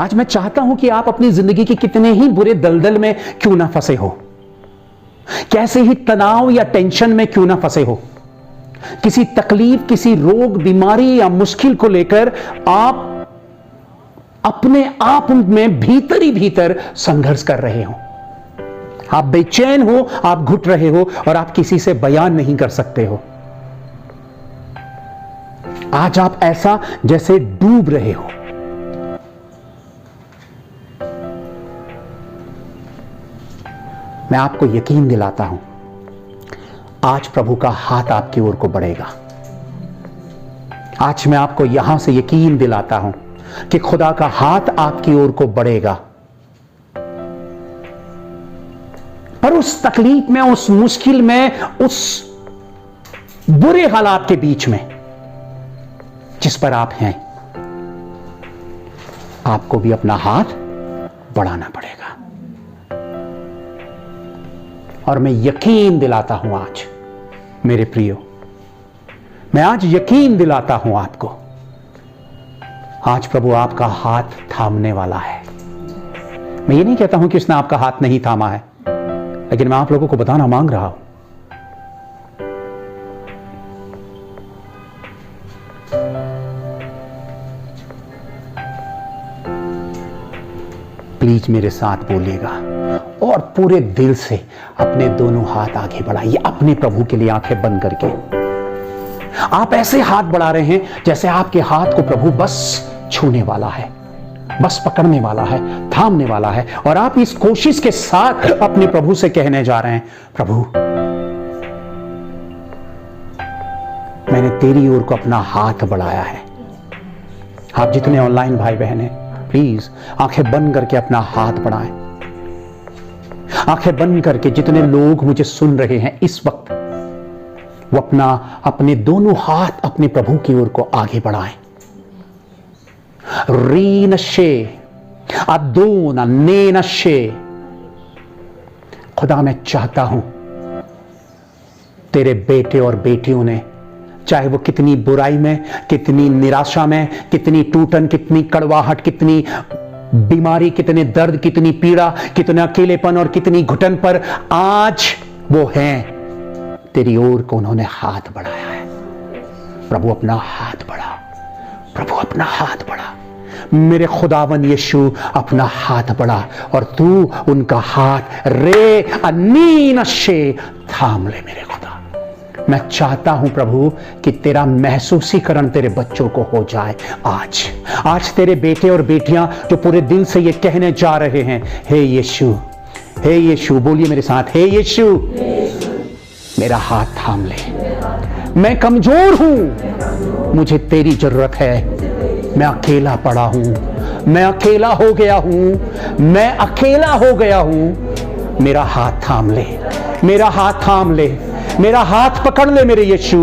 आज मैं चाहता हूं कि आप अपनी जिंदगी के कितने ही बुरे दलदल में क्यों ना फंसे हो, कैसे ही तनाव या टेंशन में क्यों ना फंसे हो, किसी तकलीफ, किसी रोग, बीमारी या मुश्किल को लेकर आप अपने आप में भीतर ही भीतर संघर्ष कर रहे हो, आप बेचैन हो, आप घुट रहे हो और आप किसी से बयान नहीं कर सकते हो। आज आप ऐसा जैसे डूब रहे हो। मैं आपको यकीन दिलाता हूं, आज प्रभु का हाथ आपकी ओर को बढ़ेगा। आज मैं आपको यहां से यकीन दिलाता हूं कि खुदा का हाथ आपकी ओर को बढ़ेगा। पर उस तकलीफ में, उस मुश्किल में, उस बुरे हालात के बीच में जिस पर आप हैं, आपको भी अपना हाथ बढ़ाना पड़ेगा। और मैं यकीन दिलाता हूं आज मेरे प्रियो, मैं आज यकीन दिलाता हूं आपको, आज प्रभु आपका हाथ थामने वाला है। मैं ये नहीं कहता हूं कि उसने आपका हाथ नहीं थामा है, लेकिन मैं आप लोगों को बताना मांग रहा हूं, प्लीज मेरे साथ बोलिएगा और पूरे दिल से अपने दोनों हाथ आगे बढ़ाइए, अपने प्रभु के लिए आंखें बंद करके। आप ऐसे हाथ बढ़ा रहे हैं जैसे आपके हाथ को प्रभु बस छूने वाला है, बस पकड़ने वाला है, थामने वाला है। और आप इस कोशिश के साथ अपने प्रभु से कहने जा रहे हैं, प्रभु मैंने तेरी ओर को अपना हाथ बढ़ाया है। आप जितने ऑनलाइन भाई बहन हैं, प्लीज आंखें बंद करके अपना हाथ बढ़ाएं। आंखें बंद करके जितने लोग मुझे सुन रहे हैं इस वक्त, वो अपने दोनों हाथ अपने प्रभु की ओर को आगे बढ़ाएं। रीनशे अदोना नेनशे। खुदा मैं चाहता हूं तेरे बेटे और बेटियों ने, चाहे वो कितनी बुराई में, कितनी निराशा में, कितनी टूटन, कितनी कड़वाहट, कितनी बीमारी, कितने दर्द, कितनी पीड़ा, कितना अकेलेपन और कितनी घुटन पर आज वो हैं, तेरी ओर को उन्होंने हाथ बढ़ाया है। प्रभु अपना हाथ बढ़ा, प्रभु अपना हाथ बढ़ा, मेरे खुदावन यीशु अपना हाथ बढ़ा और तू उनका हाथ रे अनीनशे थाम ले मेरे खुदा। मैं चाहता हूं प्रभु कि तेरा महसूसीकरण तेरे बच्चों को हो जाए आज तेरे बेटे और बेटियां जो पूरे दिल से ये कहने जा रहे हैं, हे यीशु, हे यीशु, बोलिए मेरे साथ, हे यीशु मेरा हाथ थाम ले। मैं कमजोर हूं, मुझे तेरी जरूरत है। मैं अकेला पड़ा हूं, मैं अकेला हो गया हूं, मैं अकेला हो गया हूं। मेरा हाथ थाम ले, मेरा हाथ थाम ले, मेरा हाथ पकड़ ले मेरे यीशु।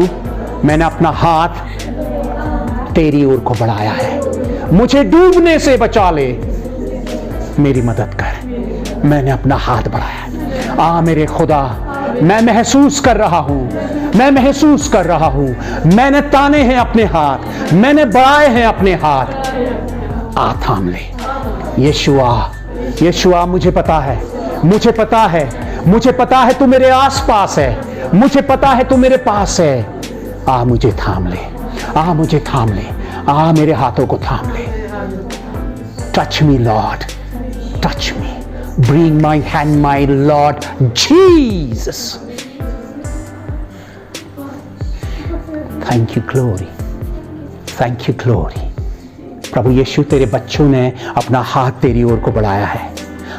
मैंने अपना हाथ तेरी ओर को बढ़ाया है, मुझे डूबने से बचा ले, मेरी मदद कर। मैंने अपना हाथ बढ़ाया। आ मेरे खुदा, मैं महसूस कर रहा हूं, मैं महसूस कर रहा हूं, मैंने ताने हैं अपने हाथ, मैंने बढ़ाए हैं अपने हाथ। आ थाम ले यीशुआ, यीशुआ मुझे पता है, मुझे पता है, मुझे पता है तू मेरे आसपास है, मुझे पता है तू मेरे पास है। आ मुझे थाम ले, आ मुझे थाम ले, आ मेरे हाथों को थाम ले। Touch me Lord, touch me, bring my hand my Lord Jesus. Thank you glory, thank you glory. प्रभु यीशु तेरे बच्चों ने अपना हाथ तेरी ओर को बढ़ाया है।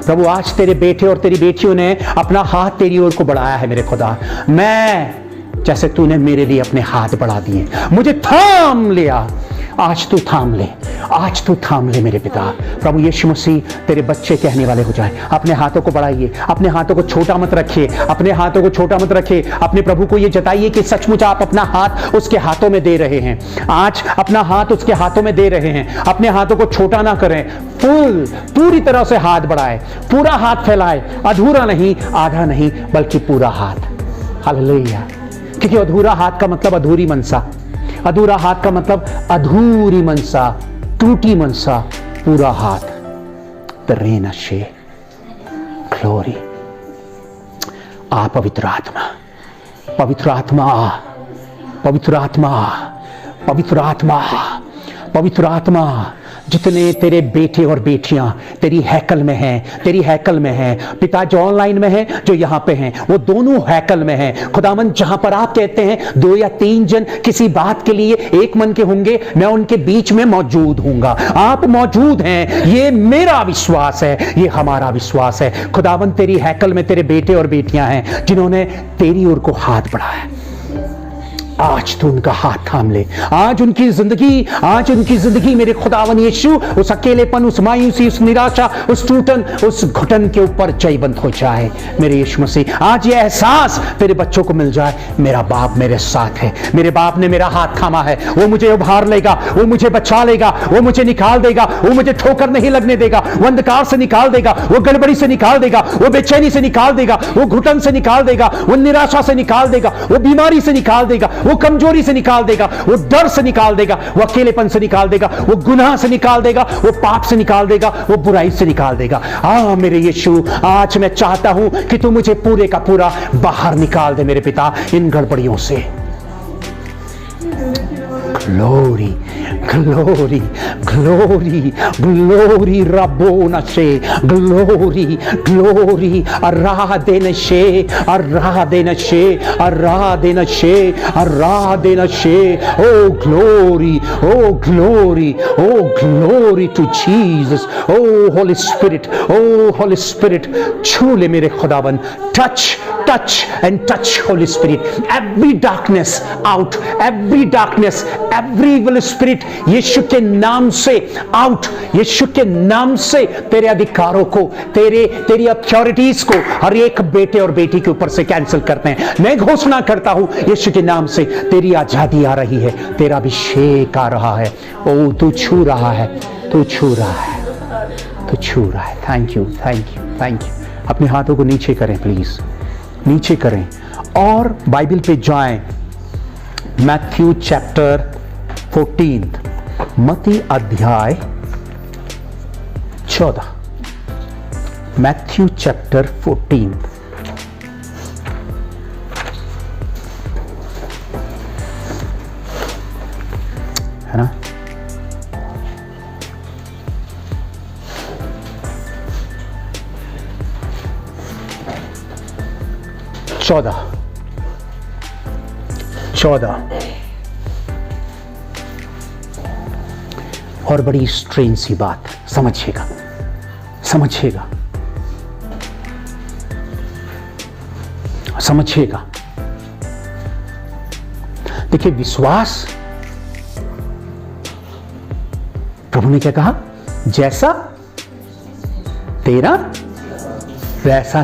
प्रभु आज तेरे बेटे और तेरी बेटियों ने अपना हाथ तेरी ओर को बढ़ाया है मेरे खुदा। मैं जैसे तूने मेरे लिए अपने हाथ बढ़ा दिए, मुझे थाम लिया, आज तू थाम ले, आज तू थाम ले मेरे पिता। प्रभु यीशु मसीह तेरे बच्चे कहने वाले हो जाए, अपने हाथों को बढ़ाइए, अपने हाथों को छोटा मत रखिए, अपने हाथों को छोटा मत रखिए। अपने प्रभु को ये जताइए कि सचमुच आप अपना हाथ उसके हाथों में दे रहे हैं। आज अपना हाथ उसके हाथों में दे रहे हैं। अपने हाथों को छोटा ना करें, पूरी तरह से हाथ बढ़ाए, पूरा हाथ फैलाए, अधूरा नहीं, आधा नहीं, बल्कि पूरा हाथ। हालेलुया। क्योंकि अधूरा हाथ का मतलब अधूरी मनसा, अधूरा हाथ का मतलब अधूरी मनसा, टूटी मनसा। पूरा हाथ, रेनशे ग्लोरी। आ पवित्र आत्मा, पवित्र आत्मा, पवित्र आत्मा, पवित्र आत्मा, पवित्र आत्मा। जितने तेरे बेटे और बेटियां तेरी हैकल में हैं, तेरी हैकल में हैं, पिता जो ऑनलाइन में हैं, जो यहां पे हैं, वो दोनों हैकल में हैं। खुदावंद, जहां पर आप कहते हैं 2 या 3 जन किसी बात के लिए एक मन के होंगे, मैं उनके बीच में मौजूद हूंगा। आप मौजूद हैं, ये मेरा विश्वास है, ये हमारा विश्वास है। खुदावंद, तेरी हैकल में तेरे बेटे और बेटियां हैं जिन्होंने तेरी ओर को हाथ बढ़ाया। आज तू उनका हाथ थाम ले। आज उनकी जिंदगी मेरे खुदावन यीशु उस अकेलेपन, उस मायूसी, उस निराशा, उस टूटन, उस घुटन के ऊपर जयवंत हो जाए। मेरे यीशु मसीह, आज ये एहसास तेरे बच्चों को मिल जाए, मेरा बाप मेरे साथ है, मेरे बाप ने मेरा हाथ थामा है, वो मुझे उभार लेगा, वो मुझे बचा लेगा, वो मुझे निकाल देगा, वो मुझे ठोकर नहीं लगने देगा, वो अंधकार से निकाल देगा, वो गड़बड़ी से निकाल देगा, वो बेचैनी से निकाल देगा, वो घुटन से निकाल देगा, वो निराशा से निकाल देगा, वो बीमारी से निकाल देगा, वो कमजोरी से निकाल देगा, वो डर से निकाल देगा, वो अकेलेपन से निकाल देगा, वो गुनाह से निकाल देगा, वो पाप से निकाल देगा, वो बुराई से निकाल देगा। मेरे यीशु, आज मैं चाहता हूं कि तू मुझे पूरे का पूरा बाहर निकाल दे मेरे पिता, इन गड़बड़ियों से। ग्लोरी, ग्लोरी, ग्लोरी, ग्लोरी रबोनशे, ग्लोरी, ग्लोरी, आराधनशे, आराधनशे, आराधनशे, आराधनशे। O glory, O glory, O glory to Jesus. O Holy Spirit, O Holy Spirit, छू ले मेरे खुदावन। Touch, touch and touch, Holy Spirit, every darkness out, every darkness, every evil spirit, यीशु के नाम से out, यीशु के नाम से तेरे अधिकारों को, तेरी अथॉरिटीज को हर एक बेटे और बेटी के ऊपर से कैंसिल करते हैं। मैं घोषणा करता हूं यीशु के नाम से तेरी आजादी आ रही है, तेरा अभिषेक आ रहा है। ओ तू छू रहा है, तू छू रहा है, तू छू रहा है। Thank you, thank you, thank you. अपने हाथों को नीचे करें प्लीज, नीचे करें और बाइबल पे जाएं। मैथ्यू चैप्टर 14, मत्ती अध्याय 14। मैथ्यू चैप्टर 14, है ना? चौदह। और बड़ी स्ट्रेंज सी बात, समझिएगा, समझिएगा, समझिएगा। देखिए, विश्वास, प्रभु ने क्या कहा? जैसा तेरा वैसा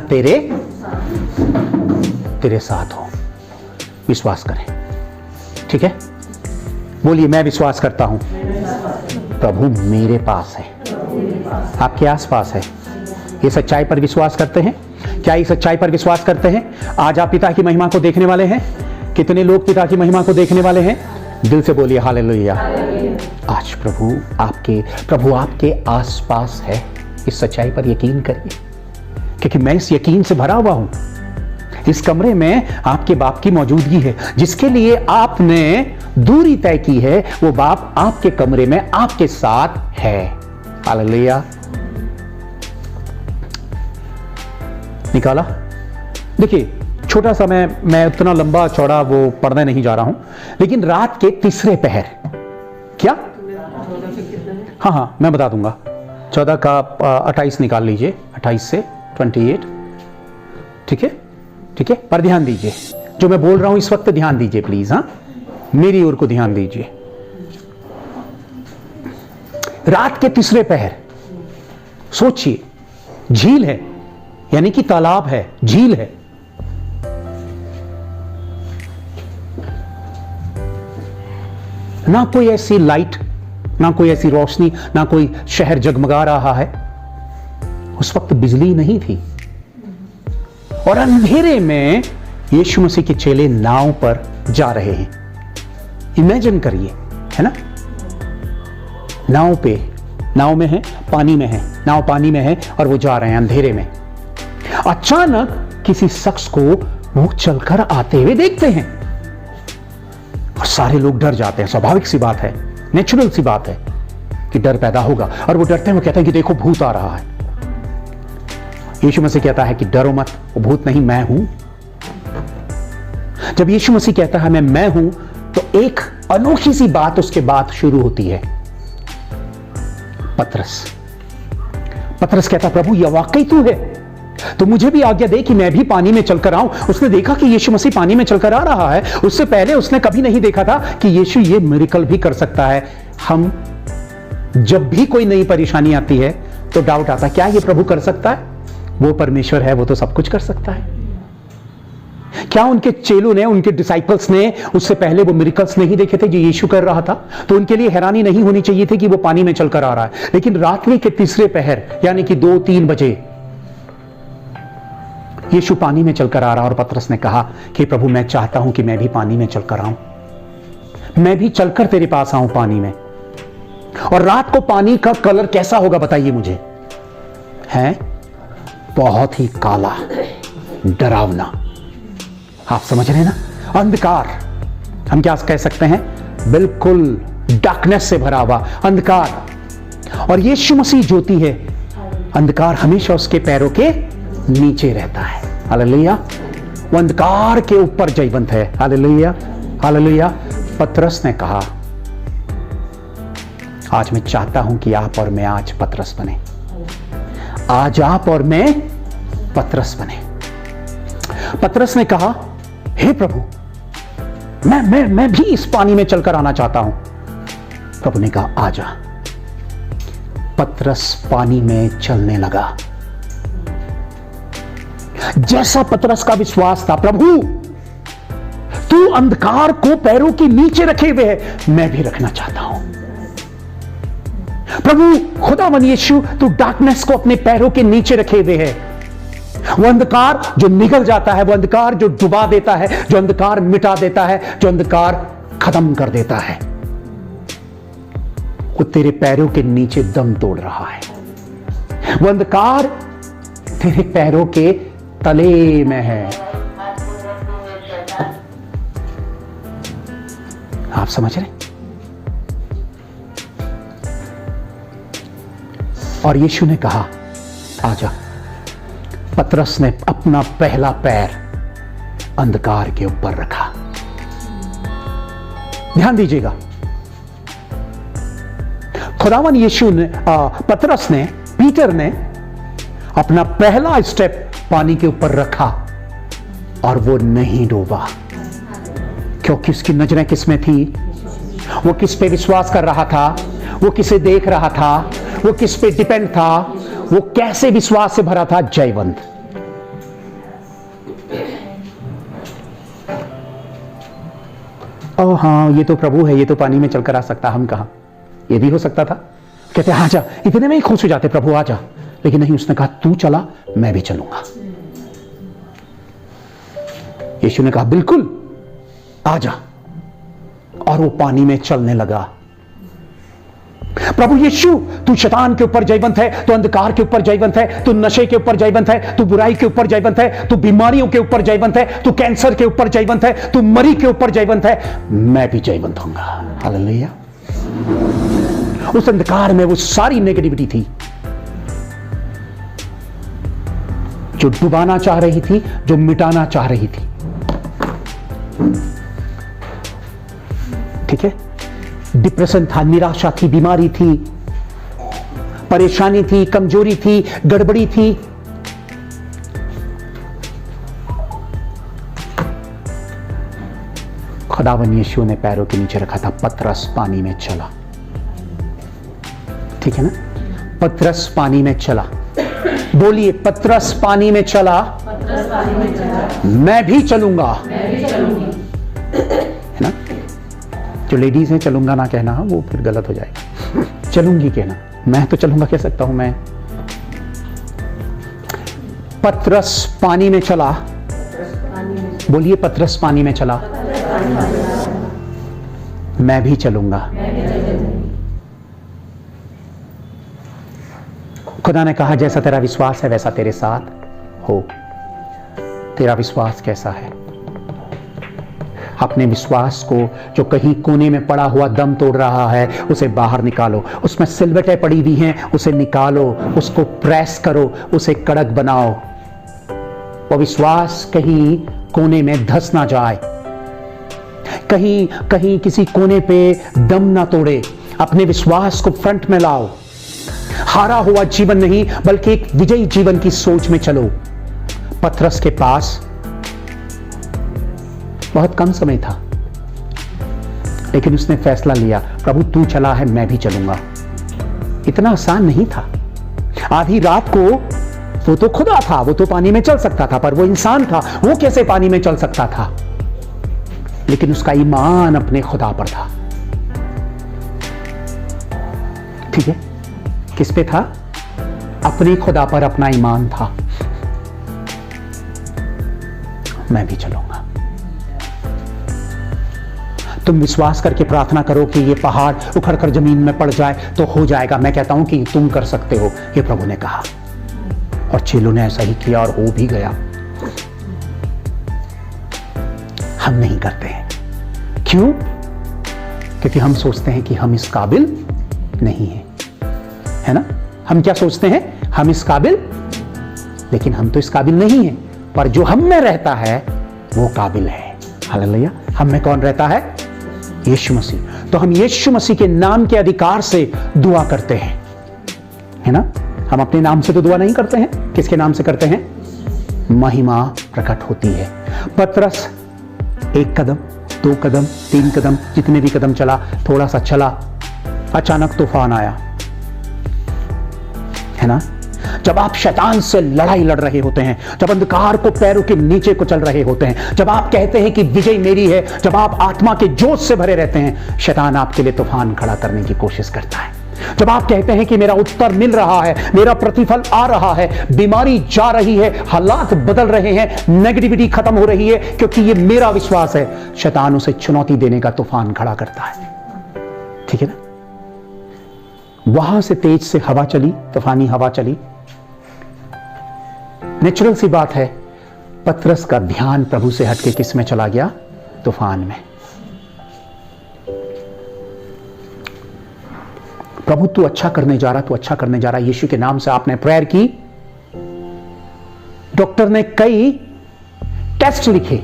तेरे साथ हो। विश्वास करें, ठीक है? बोलिए, मैं विश्वास करता हूं प्रभु मेरे पास है, आपके आसपास है। ये सच्चाई पर विश्वास करते हैं? क्या इस सच्चाई पर विश्वास करते हैं? आज आप पिता की महिमा को देखने वाले हैं? कितने लोग पिता की महिमा को देखने वाले हैं? दिल से बोलिए हालेलुया। आज प्रभु आपके आसपास है। इस सच्चाई पर यकीन करिए, क्योंकि मैं इस यकीन से भरा हुआ हूं। इस कमरे में आपके बाप की मौजूदगी है। जिसके लिए आपने दूरी तय की है, वो बाप आपके कमरे में आपके साथ है। हालेलुया। निकाला? देखिए, छोटा सा मैं उतना लंबा चौड़ा वो पढ़ने नहीं जा रहा हूं, लेकिन रात के तीसरे पहर, क्या? हाँ, मैं बता दूंगा। 14 का 28 निकाल लीजिए, 28 से 28, ठीक है? ठीक है, पर ध्यान दीजिए, जो मैं बोल रहा हूं इस वक्त ध्यान दीजिए प्लीज। हाँ, मेरी ओर को ध्यान दीजिए। रात के तीसरे पहर, सोचिए, झील है, यानी कि तालाब है, झील है। ना कोई ऐसी लाइट, ना कोई ऐसी रोशनी, ना कोई शहर जगमगा रहा है। उस वक्त बिजली नहीं थी और अंधेरे में यीशु मसीह के चेले नाव पर जा रहे हैं। इमेजिन करिए, है ना? नाव पे नाव में है, पानी में है, नाव पानी में है और वो जा रहे हैं अंधेरे में। अचानक किसी शख्स को वो चलकर आते हुए देखते हैं और सारे लोग डर जाते हैं। स्वाभाविक सी बात है, नेचुरल सी बात है कि डर पैदा होगा। और वो डरते हैं, वो कहते हैं कि देखो भूत आ रहा है। यीशु मसीह कहता है कि डरो मत, वो भूत नहीं, मैं हूं। जब यीशु मसीह कहता है मैं हूं, तो एक अनोखी सी बात उसके बाद शुरू होती है। पतरस कहता, प्रभु यह वाकई तू है, तो मुझे भी आज्ञा दे कि मैं भी पानी में चलकर आऊं। उसने देखा कि यीशु मसीह पानी में चलकर आ रहा है। उससे पहले उसने कभी नहीं देखा था कि यीशु ये मिरेकल भी कर सकता है। हम जब भी कोई नई परेशानी आती है तो डाउट आता है, क्या ये प्रभु कर सकता है? वो परमेश्वर है, वो तो सब कुछ कर सकता है। क्या उनके चेलों ने, उनके डिसाइपल्स ने उससे पहले वो मिरेकल्स नहीं देखे थे जो यीशु कर रहा था? तो उनके लिए हैरानी नहीं होनी चाहिए थी कि वो पानी में चलकर आ रहा है। लेकिन रात्रि के तीसरे पहर यानी कि 2-3 बजे यीशु पानी में चलकर आ रहा, और पतरस ने कहा कि प्रभु मैं चाहता हूं कि मैं भी पानी में चलकर आऊं, मैं भी चलकर तेरे पास आऊं पानी में। और रात को पानी का कलर कैसा होगा बताइए मुझे? है बहुत ही काला, डरावना। आप समझ रहे हैं ना? अंधकार, हम क्या कह सकते हैं? बिल्कुल डार्कनेस से भरा हुआ अंधकार। और यीशु मसीह ज्योति है। अंधकार हमेशा उसके पैरों के नीचे रहता है। हालेलुया। वो अंधकार के ऊपर जयवंत है। Hallelujah, hallelujah. पतरस ने कहा, आज मैं चाहता हूं कि आप और मैं आज पतरस बने। आज आप और मैं पतरस बने। पतरस ने कहा, हे प्रभु, मैं भी इस पानी में चलकर आना चाहता हूं। प्रभु ने कहा, आजा। पतरस पानी में चलने लगा। जैसा पतरस का विश्वास था, प्रभु तू अंधकार को पैरों के नीचे रखे हुए है, मैं भी रखना चाहता हूं। प्रभु खुदावन यीशु, तू डार्कनेस को अपने पैरों के नीचे रखे हुए है। वो अंधकार जो निगल जाता है, वो अंधकार जो डुबा देता है, जो अंधकार मिटा देता है, जो अंधकार खत्म कर देता है, वो तेरे पैरों के नीचे दम तोड़ रहा है। वो अंधकार तेरे पैरों के तले में है। आप समझ रहे? और यीशु ने कहा, आजा। पतरस ने अपना पहला पैर अंधकार के ऊपर रखा। ध्यान दीजिएगा, खुदावन यीशु ने, पतरस ने, पीटर ने अपना पहला स्टेप पानी के ऊपर रखा और वो नहीं डूबा, क्योंकि उसकी नजरें किस में थी? वो किस पे विश्वास कर रहा था? वो किसे देख रहा था? वो किस पे डिपेंड था? वो कैसे विश्वास से भरा था? जयवंत। ओ हाँ, ये तो प्रभु है, ये तो पानी में चलकर आ सकता, हम कहां? ये भी हो सकता था। कहते आजा, इतने में ही खुश हो जाते, प्रभु आजा। लेकिन नहीं, उसने कहा तू चला, मैं भी चलूंगा। यीशु ने कहा बिल्कुल, आजा। और वो पानी में चलने लगा। प्रभु यीशु, तू शैतान के ऊपर जयवंत है, तू अंधकार के ऊपर जयवंत है, तू नशे के ऊपर जयवंत है, तू बुराई के ऊपर जयवंत है, तू बीमारियों के ऊपर जयवंत है, तू कैंसर के ऊपर जयवंत है, तू मरी के ऊपर जयवंत है, मैं भी जयवंत होऊंगा। हालेलुया। उस अंधकार में वो सारी नेगेटिविटी थी जो डुबाना चाह रही थी, जो मिटाना चाह रही थी। ठीक है? डिप्रेशन था, निराशा थी, बीमारी थी, परेशानी थी, कमजोरी थी, गड़बड़ी थी। खुदावन यीशु ने पैरों के नीचे रखा था। पतरस पानी में चला। ठीक है ना? पतरस पानी में चला। बोलिए, पतरस पानी में चला, मैं भी चलूंगा। है ना? जो लेडीज हैं, चलूंगा ना कहना, वो फिर गलत हो जाएगा। चलूंगी कहना। मैं तो चलूंगा कह सकता हूं मैं। पतरस पानी में चला। बोलिए, पतरस पानी में चला, मैं भी चलूंगा। खुदा ने कहा जैसा तेरा विश्वास है वैसा तेरे साथ हो। तेरा विश्वास कैसा है? अपने विश्वास को जो कहीं कोने में पड़ा हुआ दम तोड़ रहा है उसे बाहर निकालो। उसमें सिलवटें पड़ी हुई हैं, उसे निकालो, उसको प्रेस करो, उसे कड़क बनाओ। वो विश्वास कहीं कोने में धंस ना जाए, कहीं कहीं किसी कोने पे दम ना तोड़े। अपने विश्वास को फ्रंट में लाओ। हारा हुआ जीवन नहीं बल्कि एक विजयी जीवन की सोच में चलो। पतरस के पास बहुत कम समय था, लेकिन उसने फैसला लिया, प्रभु तू चला है मैं भी चलूंगा। इतना आसान नहीं था। आधी रात को वो तो खुदा था, वो तो पानी में चल सकता था, पर वो इंसान था, वो कैसे पानी में चल सकता था? लेकिन उसका ईमान अपने खुदा पर था। ठीक है, किस पे था? अपने खुदा पर अपना ईमान था। मैं भी चलूंगा। तुम विश्वास करके प्रार्थना करो कि ये पहाड़ उखड़कर जमीन में पड़ जाए तो हो जाएगा। मैं कहता हूं कि तुम कर सकते हो, ये प्रभु ने कहा, और चेलों ने ऐसा ही किया और हो भी गया। हम नहीं करते हैं। क्यों? क्योंकि हम सोचते हैं कि हम इस काबिल नहीं हैं, है ना? हम क्या सोचते हैं? हम इस काबिल, लेकिन हम तो इस काबिल नहीं हैं, पर जो हम में रहता है वो काबिल है। हालेलुया। हम में कौन रहता है? यीशु मसीह। तो हम यीशु मसीह के नाम के अधिकार से दुआ करते हैं, है ना? हम अपने नाम से तो दुआ नहीं करते हैं। किसके नाम से करते हैं? महिमा प्रकट होती है। पतरस 1 कदम, 2 कदम, 3 कदम, जितने भी कदम चला, थोड़ा सा चला, अचानक तूफान आया, है ना? जब आप शैतान से लड़ाई लड़ रहे होते हैं, जब अंधकार को पैरों के नीचे कुचल रहे होते हैं, जब आप कहते हैं कि विजय मेरी है, जब आप आत्मा के जोश से भरे रहते हैं, शैतान आपके लिए तूफान खड़ा करने की कोशिश करता है। जब आप कहते हैं कि मेरा उत्तर मिल रहा है, मेरा प्रतिफल आ रहा है, बीमारी जा रही है, हालात बदल रहे हैं, नेगेटिविटी खत्म हो रही है, क्योंकि ये मेरा विश्वास है, शैतान उसे चुनौती देने का तूफान खड़ा करता है। ठीक है ना? वहां से तेज से हवा चली, तूफानी हवा चली। नेचुरल सी बात है, पतरस का ध्यान प्रभु से हटके किस में चला गया? तूफान में। प्रभु तू अच्छा करने जा रहा, तू अच्छा करने जा रहा। यीशु के नाम से आपने प्रेयर की, डॉक्टर ने कई टेस्ट लिखे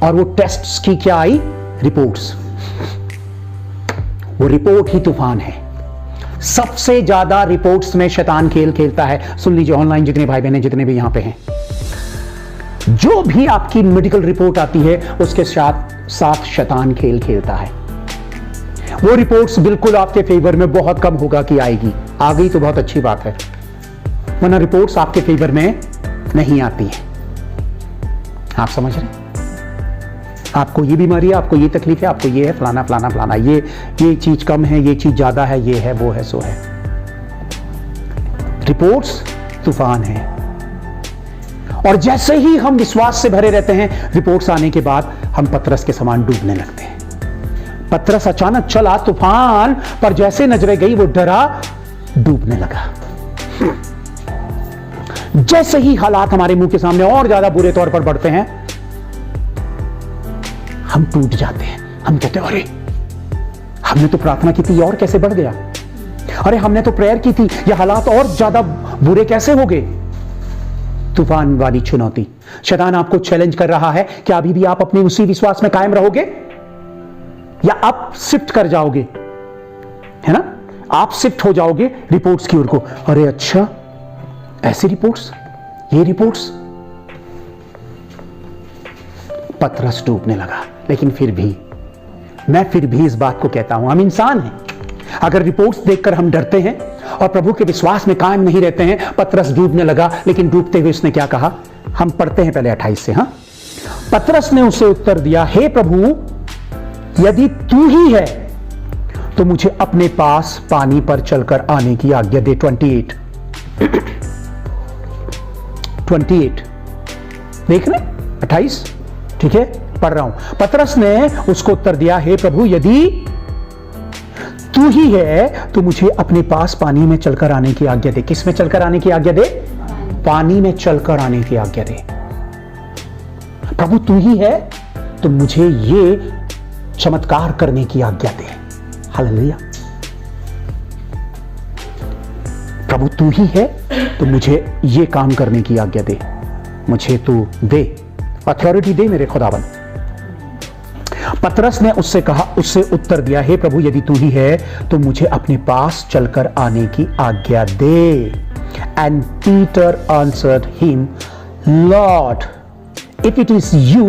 और वो टेस्ट्स की क्या आई? रिपोर्ट्स। वो रिपोर्ट ही तूफान है। सबसे ज्यादा रिपोर्ट्स में शैतान खेल खेलता है। सुन लीजिए ऑनलाइन जितने भाई बहन जितने भी यहां पे हैं, जो भी आपकी मेडिकल रिपोर्ट आती है उसके साथ शैतान खेल खेलता है। वो रिपोर्ट्स बिल्कुल आपके फेवर में बहुत कम होगा कि आएगी। आ गई तो बहुत अच्छी बात है, वरना रिपोर्ट्स आपके फेवर में नहीं आती है। आप समझ रहे? आपको ये बीमारी है, आपको ये तकलीफ है, आपको ये है, फलाना फलाना फलाना, ये चीज कम है, ये चीज ज्यादा है, ये है, वो है, सो है। रिपोर्ट्स तूफान है। और जैसे ही हम विश्वास से भरे रहते हैं, रिपोर्ट्स आने के बाद हम पतरस के समान डूबने लगते हैं। पतरस अचानक चला तूफान पर, जैसे नजरें गई वो डरा, डूबने लगा। जैसे ही हालात हमारे मुंह के सामने और ज्यादा बुरे तौर पर बढ़ते हैं, हम टूट जाते हैं। हम कहते हैं अरे हमने तो प्रार्थना की थी, और कैसे बढ़ गया? अरे हमने तो प्रेयर की थी, ये हालात और ज्यादा बुरे कैसे हो गए? तूफान वाली चुनौती। शैतान आपको चैलेंज कर रहा है कि अभी भी आप अपने उसी विश्वास में कायम रहोगे या आप शिफ्ट कर जाओगे, है ना? आप शिफ्ट हो जाओगे रिपोर्ट्स की ओर को। अरे अच्छा ऐसी रिपोर्ट्स, ये रिपोर्ट्स। पतरस डूबने लगा। लेकिन मैं फिर भी इस बात को कहता हूं, हम इंसान हैं। अगर रिपोर्ट्स देखकर हम डरते हैं और प्रभु के विश्वास में कायम नहीं रहते हैं, पतरस डूबने लगा। लेकिन डूबते हुए उसने क्या कहा? हम पढ़ते हैं पहले 28 से। हाँ, पतरस ने उसे उत्तर दिया, हे प्रभु यदि तू ही है तो मुझे अपने पास पानी पर चलकर आने की आज्ञा दे। 28 देख रहे? 28, ठीक है, पढ़ रहा हूं। पतरस ने उसको उत्तर दिया, हे प्रभु यदि तू ही है तो मुझे अपने पास पानी में चलकर आने की आज्ञा दे। किस में चलकर आने की आज्ञा दे? पानी में चलकर आने की आज्ञा दे। प्रभु तू ही है तो मुझे ये चमत्कार करने की आज्ञा दे। हालेलुया। प्रभु तू ही है तो मुझे ये काम करने की आज्ञा दे। मुझे तू दे, अथॉरिटी दे मेरे खुदावन। पतरस ने उससे उत्तर दिया, हे प्रभु यदि तू ही है तो मुझे अपने पास चलकर आने की आज्ञा दे। And Peter answered him, Lord if it is you,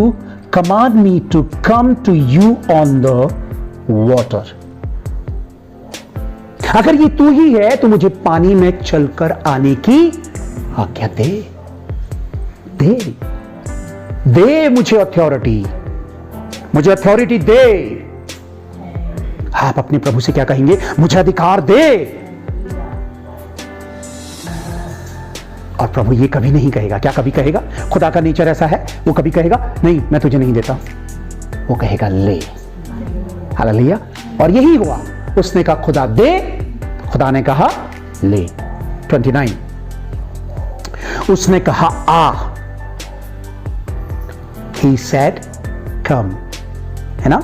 command me to come to you on the water. अगर ये तू ही है तो मुझे पानी में चलकर आने की आज्ञा दे। दे दे मुझे अथॉरिटी, मुझे अथॉरिटी दे। आप अपने प्रभु से क्या कहेंगे? मुझे अधिकार दे। और प्रभु ये कभी नहीं कहेगा। क्या कभी कहेगा? खुदा का नेचर ऐसा है, वो कभी कहेगा नहीं मैं तुझे नहीं देता। वो कहेगा ले। हालेलुया। और यही हुआ, उसने कहा खुदा दे, खुदा ने कहा ले। 29 उसने कहा आ, he said come, है ना?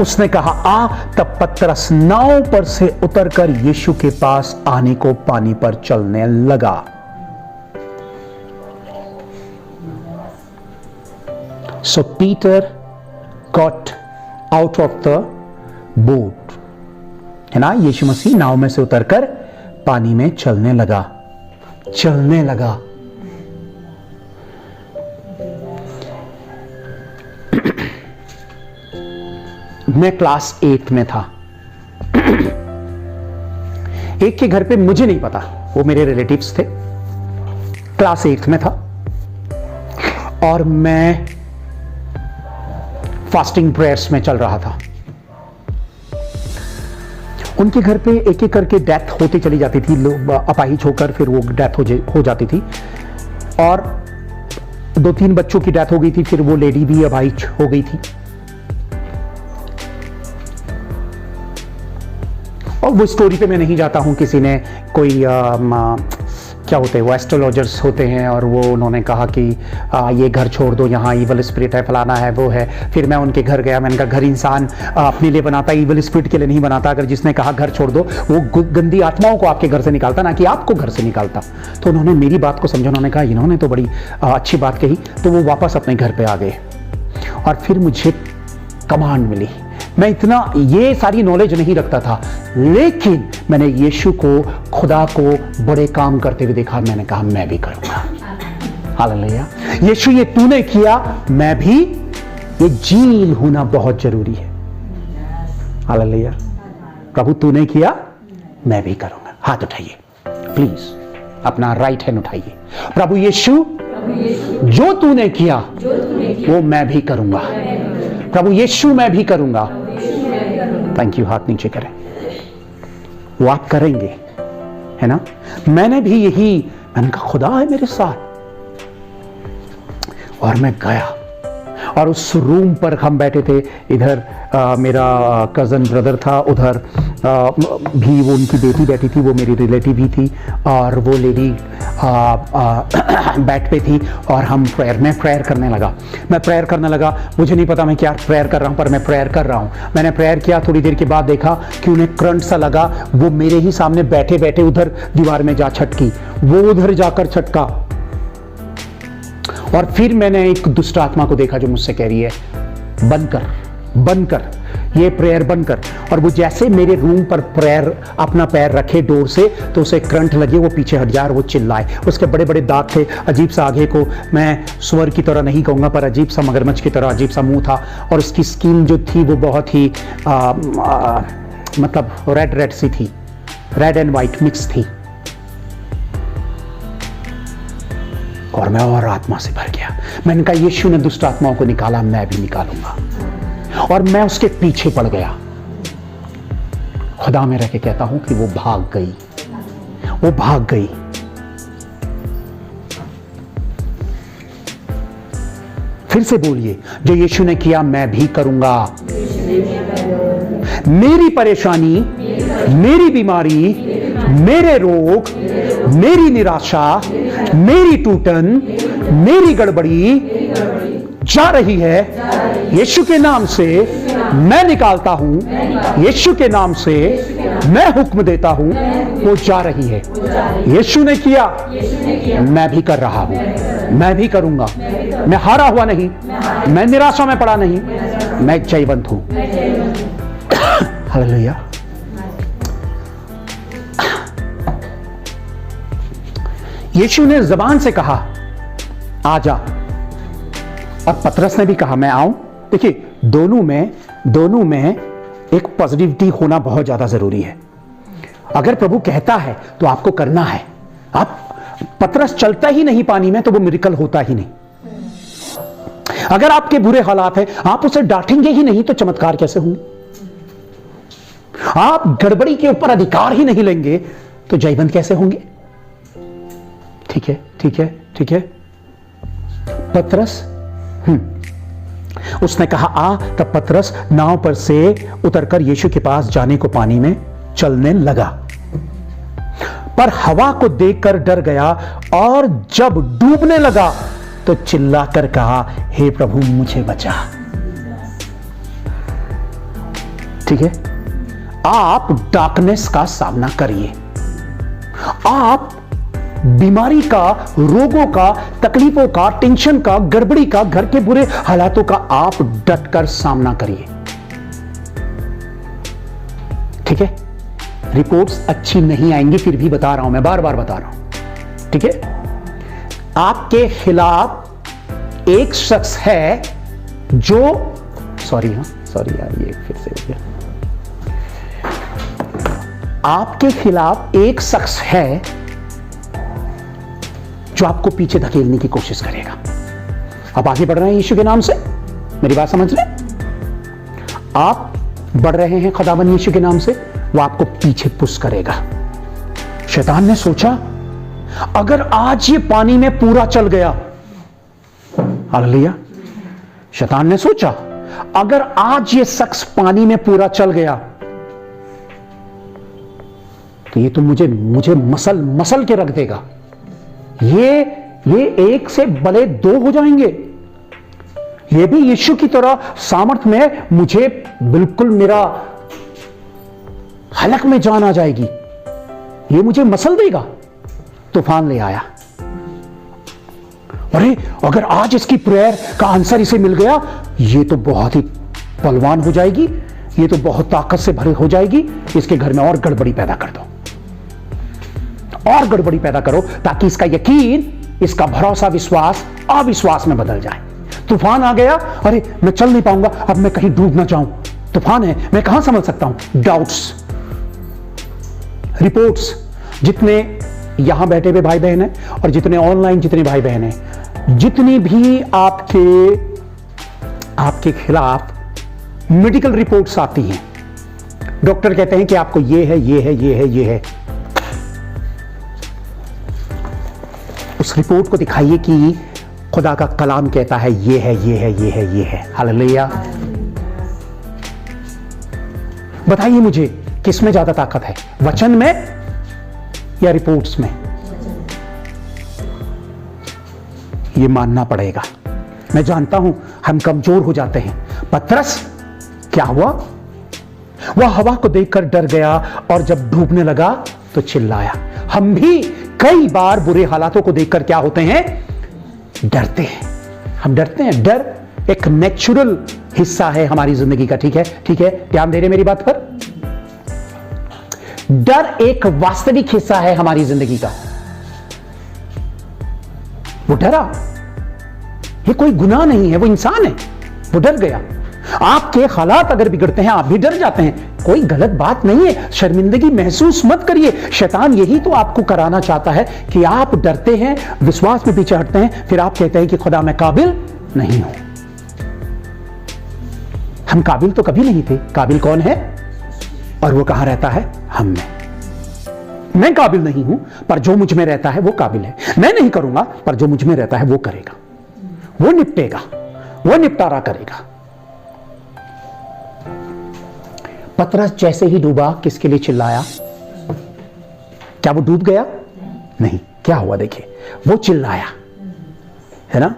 उसने कहा आ, तब पतरस नाव पर से उतरकर यीशु के पास आने को पानी पर चलने लगा। So Peter got out of the boat, है ना? यीशु मसीह नाव में से उतरकर पानी में चलने लगा। चलने लगा। मैं क्लास 8 में था। एक के घर पे, मुझे नहीं पता, वो मेरे रिलेटिव्स थे। क्लास 8 में था और मैं फास्टिंग प्रेयर्स में चल रहा था। उनके घर पे एक एक करके डेथ होती चली जाती थी, लोग अपाहिज होकर फिर वो डेथ हो जाती थी। और 2-3 बच्चों की डेथ हो गई थी, फिर वो लेडी भी अपाहिज हो गई थी। और वो स्टोरी पे मैं नहीं जाता हूं। किसी ने कोई क्या होते हैं वो एस्ट्रोलॉजर्स होते हैं, और वो उन्होंने कहा कि ये घर छोड़ दो, यहाँ ईवल स्पिरिट है, फलाना है, वो है। फिर मैं उनके घर गया। मैंने कहा घर इंसान अपने लिए बनाता है, ईवल स्पिरिट के लिए नहीं बनाता। अगर जिसने कहा घर छोड़ दो, वो गंदी आत्माओं को आपके घर से निकालता, ना कि आपको घर से निकालता। तो उन्होंने मेरी बात को समझा। उन्होंने कहा इन्होंने तो बड़ी अच्छी बात कही। तो वो वापस अपने घर पे आ गए और फिर मुझे कमांड मिली। मैं इतना ये सारी नॉलेज नहीं रखता था, लेकिन मैंने यीशु को, खुदा को बड़े काम करते हुए देखा। मैंने कहा मैं भी करूंगा। हालेलुया। यीशु ये तूने किया, मैं भी। ये झील होना बहुत जरूरी है। हालेलुया। प्रभु तूने किया, मैं भी करूंगा। हाथ उठाइए प्लीज, अपना राइट हैंड उठाइए। प्रभु यीशु जो तूने किया वो मैं भी करूंगा। प्रभु यीशु मैं भी करूंगा। Thank you. हाथ नीचे करें। वो आप करेंगे, है ना? मैंने भी मैंने कहा खुदा है मेरे साथ। और मैं गया और उस रूम पर हम बैठे थे। इधर मेरा कज़न ब्रदर था, उधर भी वो उनकी बेटी बैठी थी, वो मेरी रिलेटिव ही थी। और वो लेडी बेड पे थी और मैं प्रेयर करने लगा। मुझे नहीं पता मैं क्या प्रेयर कर रहा हूँ, पर मैं प्रेयर कर रहा हूँ। मैंने प्रेयर किया। थोड़ी देर के बाद देखा कि उन्हें करंट सा लगा। वो मेरे ही सामने बैठे बैठे उधर दीवार में जा छटकी, वो उधर जाकर छटका। और फिर मैंने एक दुष्ट आत्मा को देखा जो मुझसे कह रही है बंद कर ये प्रेयर बंद कर। और वो जैसे मेरे रूम पर अपना पैर रखे डोर से, तो उसे करंट लगे, वो पीछे हट जाए और वो चिल्लाए। उसके बड़े बड़े दांत थे, अजीब सा आगे को, मैं सुअर की तरह नहीं कहूंगा, पर अजीब सा मगरमच्छ की तरह अजीब सा मुंह था। और उसकी स्किन जो थी वो बहुत ही मतलब रेड सी थी, रेड एंड व्हाइट मिक्स थी। और मैं और आत्मा से भर गया। मैंने कहा यीशु ने दुष्ट आत्माओं को निकाला, मैं भी निकालूंगा। और मैं उसके पीछे पड़ गया। खुदा में रह के कहता हूं कि वो भाग गई। फिर से बोलिए, जो यीशु ने किया मैं भी करूंगा। मेरी परेशानी, मेरी बीमारी, मेरे रोग, मेरी निराशा, मेरी टूटन, मेरी गड़बड़ी जा रही है। यीशु के नाम से मैं निकालता हूं, यीशु के नाम से मैं हुक्म देता हूं, वो जा रही है। यीशु ने किया, मैं भी कर रहा हूं, मैं भी करूंगा। मैं हारा हुआ नहीं, मैं निराशा में पड़ा नहीं, मैं जयवंत हूं। हालेलुया। यीशु ने जबान से कहा आ जा, और पतरस ने भी कहा मैं आऊं। देखिए, दोनों में एक पॉजिटिविटी होना बहुत ज्यादा जरूरी है। अगर प्रभु कहता है तो आपको करना है। आप पतरस चलता ही नहीं पानी में तो वो मिरेकल होता ही नहीं। अगर आपके बुरे हालात हैं, आप उसे डांटेंगे ही नहीं तो चमत्कार कैसे होंगे? आप गड़बड़ी के ऊपर अधिकार ही नहीं लेंगे तो जयवंत कैसे होंगे? ठीक है, ठीक है, ठीक है। पतरस उसने कहा आ, तब पतरस नाव पर से उतरकर यीशु के पास जाने को पानी में चलने लगा, पर हवा को देखकर डर गया और जब डूबने लगा तो चिल्लाकर कहा हे प्रभु मुझे बचा। ठीक है, आप डार्कनेस का सामना करिए। आप बीमारी का, रोगों का, तकलीफों का, टेंशन का, गड़बड़ी का, घर के बुरे हालातों का आप डटकर सामना करिए। ठीक है, रिपोर्ट्स अच्छी नहीं आएंगी, फिर भी बता रहा हूं, मैं बार बार बता रहा हूं। ठीक है, आपके खिलाफ एक शख्स है जो सॉरी यार, ये फिर से हो गया। आपके खिलाफ एक शख्स है जो आपको पीछे धकेलने की कोशिश करेगा। आप आगे बढ़ रहे हैं यीशु के नाम से, मेरी बात समझ रहे? आप बढ़ रहे हैं खुदावंद यीशु के नाम से, वो आपको पीछे पुश करेगा। शैतान ने सोचा अगर आज ये पानी में पूरा चल गया, हालेलुया, शैतान ने सोचा अगर आज ये शख्स पानी में पूरा चल गया तो ये तो मुझे मसल के रख देगा। ये एक से बड़े दो हो जाएंगे। ये भी यीशु की तरह सामर्थ में मुझे बिल्कुल मेरा हलक में जान आ जाएगी, ये मुझे मसल देगा। तूफान ले आया। अरे अगर आज इसकी प्रेयर का आंसर इसे मिल गया, ये तो बहुत ही बलवान हो जाएगी, ये तो बहुत ताकत से भरी हो जाएगी। इसके घर में और गड़बड़ी पैदा कर दो, और गड़बड़ी पैदा करो, ताकि इसका यकीन, इसका भरोसा विश्वास अविश्वास में बदल जाए। तूफान आ गया, अरे मैं चल नहीं पाऊंगा, अब मैं कहीं डूब ना जाऊं, तूफान है, मैं कहां संभल सकता हूं। डाउट्स, रिपोर्ट्स, जितने यहां बैठे हुए भाई बहन हैं और जितने ऑनलाइन जितने भाई बहन हैं, जितनी भी आपके खिलाफ मेडिकल रिपोर्ट्स आती हैं, डॉक्टर कहते हैं कि आपको ये है, ये है, ये है, ये है, उस रिपोर्ट को दिखाइए कि खुदा का कलाम कहता है ये है, ये है, ये है, ये है। हालेलुया। बताइए मुझे किस में ज्यादा ताकत है, वचन में या रिपोर्ट्स में? ये मानना पड़ेगा। मैं जानता हूं हम कमजोर हो जाते हैं। पतरस क्या हुआ? वह हवा को देखकर डर गया और जब डूबने लगा तो चिल्लाया। हम भी कई बार बुरे हालातों को देखकर क्या होते हैं? डरते हैं। हम डरते हैं। डर एक नेचुरल हिस्सा है हमारी जिंदगी का। ठीक है, ठीक है, ध्यान दे रहे मेरी बात पर? डर एक वास्तविक हिस्सा है हमारी जिंदगी का। वो डरा, ये कोई गुनाह नहीं है, वो इंसान है, वो डर गया। आपके हालात अगर बिगड़ते हैं, आप भी डर जाते हैं, कोई गलत बात नहीं है, शर्मिंदगी महसूस मत करिए। शैतान यही तो आपको कराना चाहता है कि आप डरते हैं, विश्वास में पीछे हटते हैं, फिर आप कहते हैं कि खुदा मैं काबिल नहीं हूं। हम काबिल तो कभी नहीं थे। काबिल कौन है? और वो कहां रहता है? हम में। मैं काबिल नहीं हूं, पर जो मुझ में रहता है वो काबिल है। मैं नहीं करूंगा, पर जो मुझ में रहता है वो करेगा, वो निपटेगा, वो निपटारा करेगा। पतरस जैसे ही डूबा, किसके लिए चिल्लाया? क्या वो डूब गया? नहीं। क्या हुआ देखिए, वो चिल्लाया, है ना?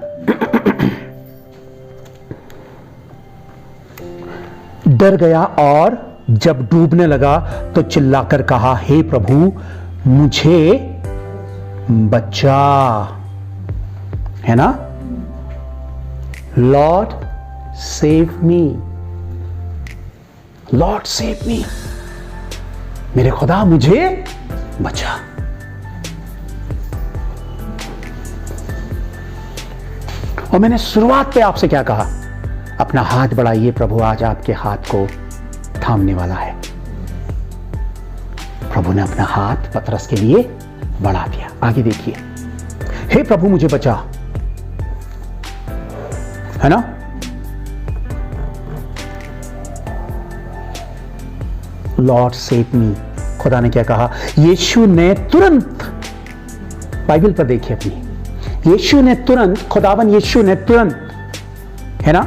डर गया और जब डूबने लगा तो चिल्लाकर कहा, हे प्रभु मुझे बचा, है ना? Lord save me, Lord save me, मेरे खुदा मुझे बचा। और मैंने शुरुआत पे आपसे क्या कहा? अपना हाथ बढ़ाइए, प्रभु आज आपके हाथ को थामने वाला है। प्रभु ने अपना हाथ पतरस के लिए बढ़ा दिया। आगे देखिए, हे प्रभु मुझे बचा, है ना? Lord save me. खुदा ने क्या कहा? यीशु ने तुरंत, बाइबल पर देखिए अपनी, यीशु ने तुरंत, खुदावन यीशु ने तुरंत, है ना?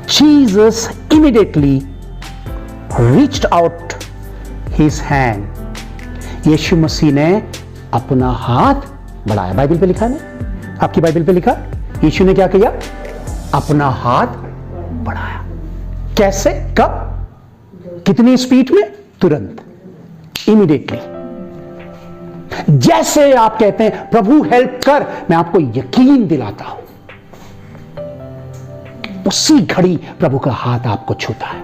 Jesus immediately reached out his hand. यीशु मसीह ने अपना हाथ बढ़ाया। बाइबल पे लिखा है ना? आपकी बाइबल पे लिखा, यीशु ने क्या किया? अपना हाथ बढ़ाया। कैसे? कब? कितनी स्पीड में? तुरंत, इमीडिएटली। जैसे आप कहते हैं प्रभु हेल्प कर, मैं आपको यकीन दिलाता हूं उसी घड़ी प्रभु का हाथ आपको छूता है।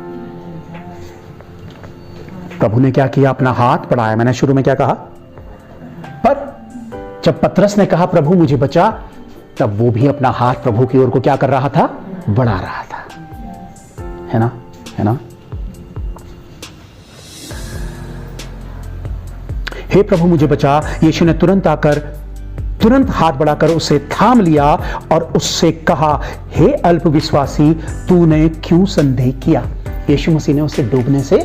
प्रभु ने क्या किया? अपना हाथ बढ़ाया। मैंने शुरू में क्या कहा? पर जब पतरस ने कहा प्रभु मुझे बचा, तब वो भी अपना हाथ प्रभु की ओर को क्या कर रहा था? बढ़ा रहा था, है ना? है ना? हे प्रभु मुझे बचा। यीशु ने तुरंत हाथ बढ़ाकर उसे थाम लिया और उससे कहा, हे अल्पविश्वासी, तूने क्यों संदेह किया? यीशु मसीह ने उसे डूबने से,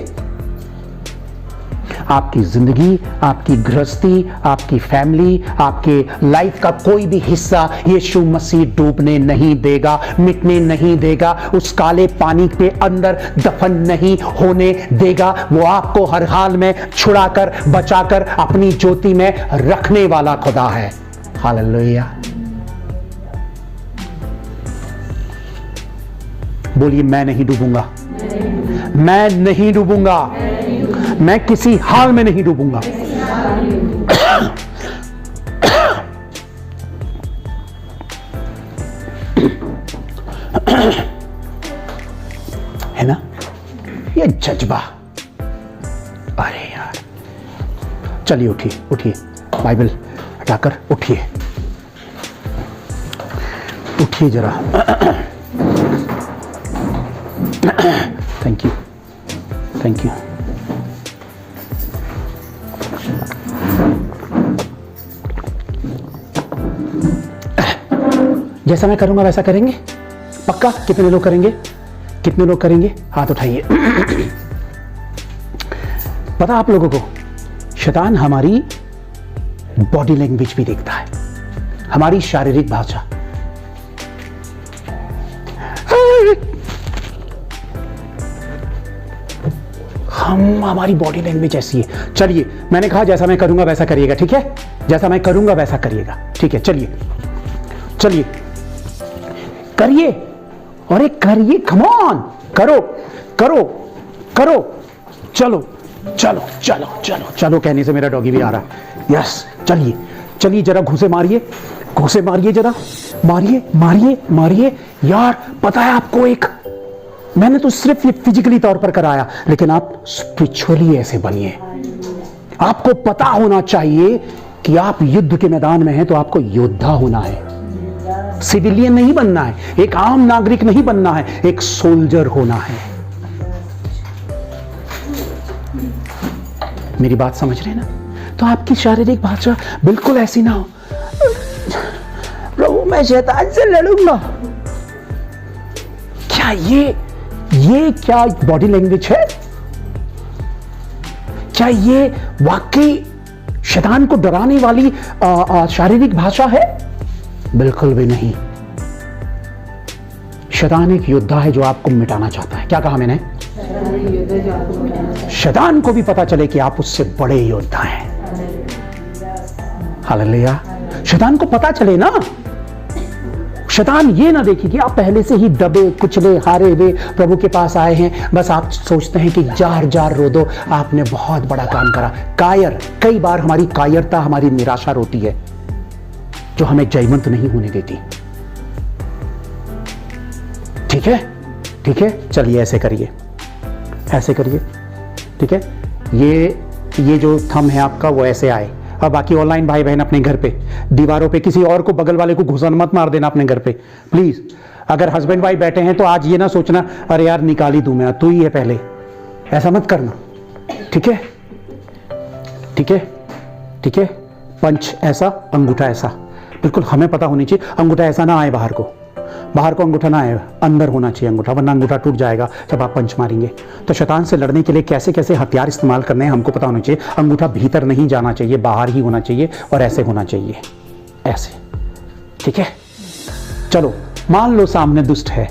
आपकी जिंदगी, आपकी गृहस्थी, आपकी फैमिली, आपके लाइफ का कोई भी हिस्सा यीशु मसीह डूबने नहीं देगा, मिटने नहीं देगा, उस काले पानी के अंदर दफन नहीं होने देगा। वो आपको हर हाल में छुड़ाकर, बचाकर अपनी ज्योति में रखने वाला खुदा है। हालेलुया। बोलिए, मैं नहीं डूबूंगा, मैं नहीं डूबूंगा, मैं किसी हाल में नहीं डूबूंगा। है ना ये जज्बा? अरे यार, चलिए उठिए, उठिए, बाइबल हटाकर उठिए, उठिए जरा। Thank you, thank you. जैसा मैं करूंगा वैसा करेंगे? पक्का? कितने लोग करेंगे? कितने लोग करेंगे? हाथ उठाइए। पता आप लोगों को, शैतान हमारी बॉडी लैंग्वेज भी देखता है, हमारी शारीरिक भाषा। हमारी बॉडी लैंग्वेज ऐसी है। चलिए, मैंने कहा जैसा मैं करूंगा वैसा करिएगा, ठीक है? जैसा मैं करूंगा वैसा करिएगा, ठीक है? चलिए चलिए करिए, अरे करिए, कम ऑन, करो करो करो, चलो चलो चलो चलो चलो कहने से मेरा डॉगी भी आ रहा है। यस, चलिए चलिए, जरा घूसे मारिए, घूसे मारिए, जरा मारिए मारिए मारिए। यार पता है आपको, एक मैंने तो सिर्फ ये फिजिकली तौर पर कराया, लेकिन आप स्पिरिचुअली ऐसे बनिए। आपको पता होना चाहिए कि आप युद्ध के मैदान में हैं, तो आपको योद्धा होना है, सिविलियन नहीं बनना है, एक आम नागरिक नहीं बनना है, एक सोल्जर होना है। मेरी बात समझ रहे हैं ना? तो आपकी शारीरिक भाषा बिल्कुल ऐसी ना हो, प्रभु मैं शैतान से लड़ूंगा। क्या ये क्या बॉडी लैंग्वेज है? क्या ये वाकई शैतान को डराने वाली शारीरिक भाषा है? बिल्कुल भी नहीं। शैतान एक योद्धा है जो आपको मिटाना चाहता है। क्या कहा मैंने? शैतान को भी पता चले कि आप उससे बड़े योद्धा हैं। हालेलुया। शैतान को पता चले ना, शैतान ये ना देखे कि आप पहले से ही दबे कुचले हारे हुए प्रभु के पास आए हैं, बस आप सोचते हैं कि जार जार रो दो, आपने बहुत बड़ा काम करा। कायर, कई बार हमारी कायरता हमारी निराशा रोती है जो हमें जयवंत नहीं होने देती। ठीक है, ठीक है, चलिए ऐसे करिए, ऐसे करिए, ठीक है। ये जो थंब है आपका वो ऐसे आए। और बाकी ऑनलाइन भाई बहन अपने घर पे दीवारों पे किसी और को, बगल वाले को घुसन मत मार देना अपने घर पे प्लीज। अगर हस्बैंड वाइफ बैठे हैं तो आज ये ना सोचना अरे यार निकाली दूं मैं, तू ही है पहले, ऐसा मत करना। ठीक है, ठीक है, ठीक है। पंच ऐसा, अंगूठा ऐसा, बिल्कुल हमें पता होनी चाहिए। अंगूठा ऐसा ना आए बाहर को, बाहर को अंगूठा ना आए, अंदर होना चाहिए अंगूठा, वरना अंगूठा टूट जाएगा जब आप पंच मारेंगे। तो शैतान से लड़ने के लिए कैसे कैसे हथियार इस्तेमाल करने हैं हमको पता होना चाहिए। अंगूठा भीतर नहीं जाना चाहिए, बाहर ही होना चाहिए, और ऐसे होना चाहिए, ऐसे। ठीक है, चलो मान लो सामने दुष्ट है,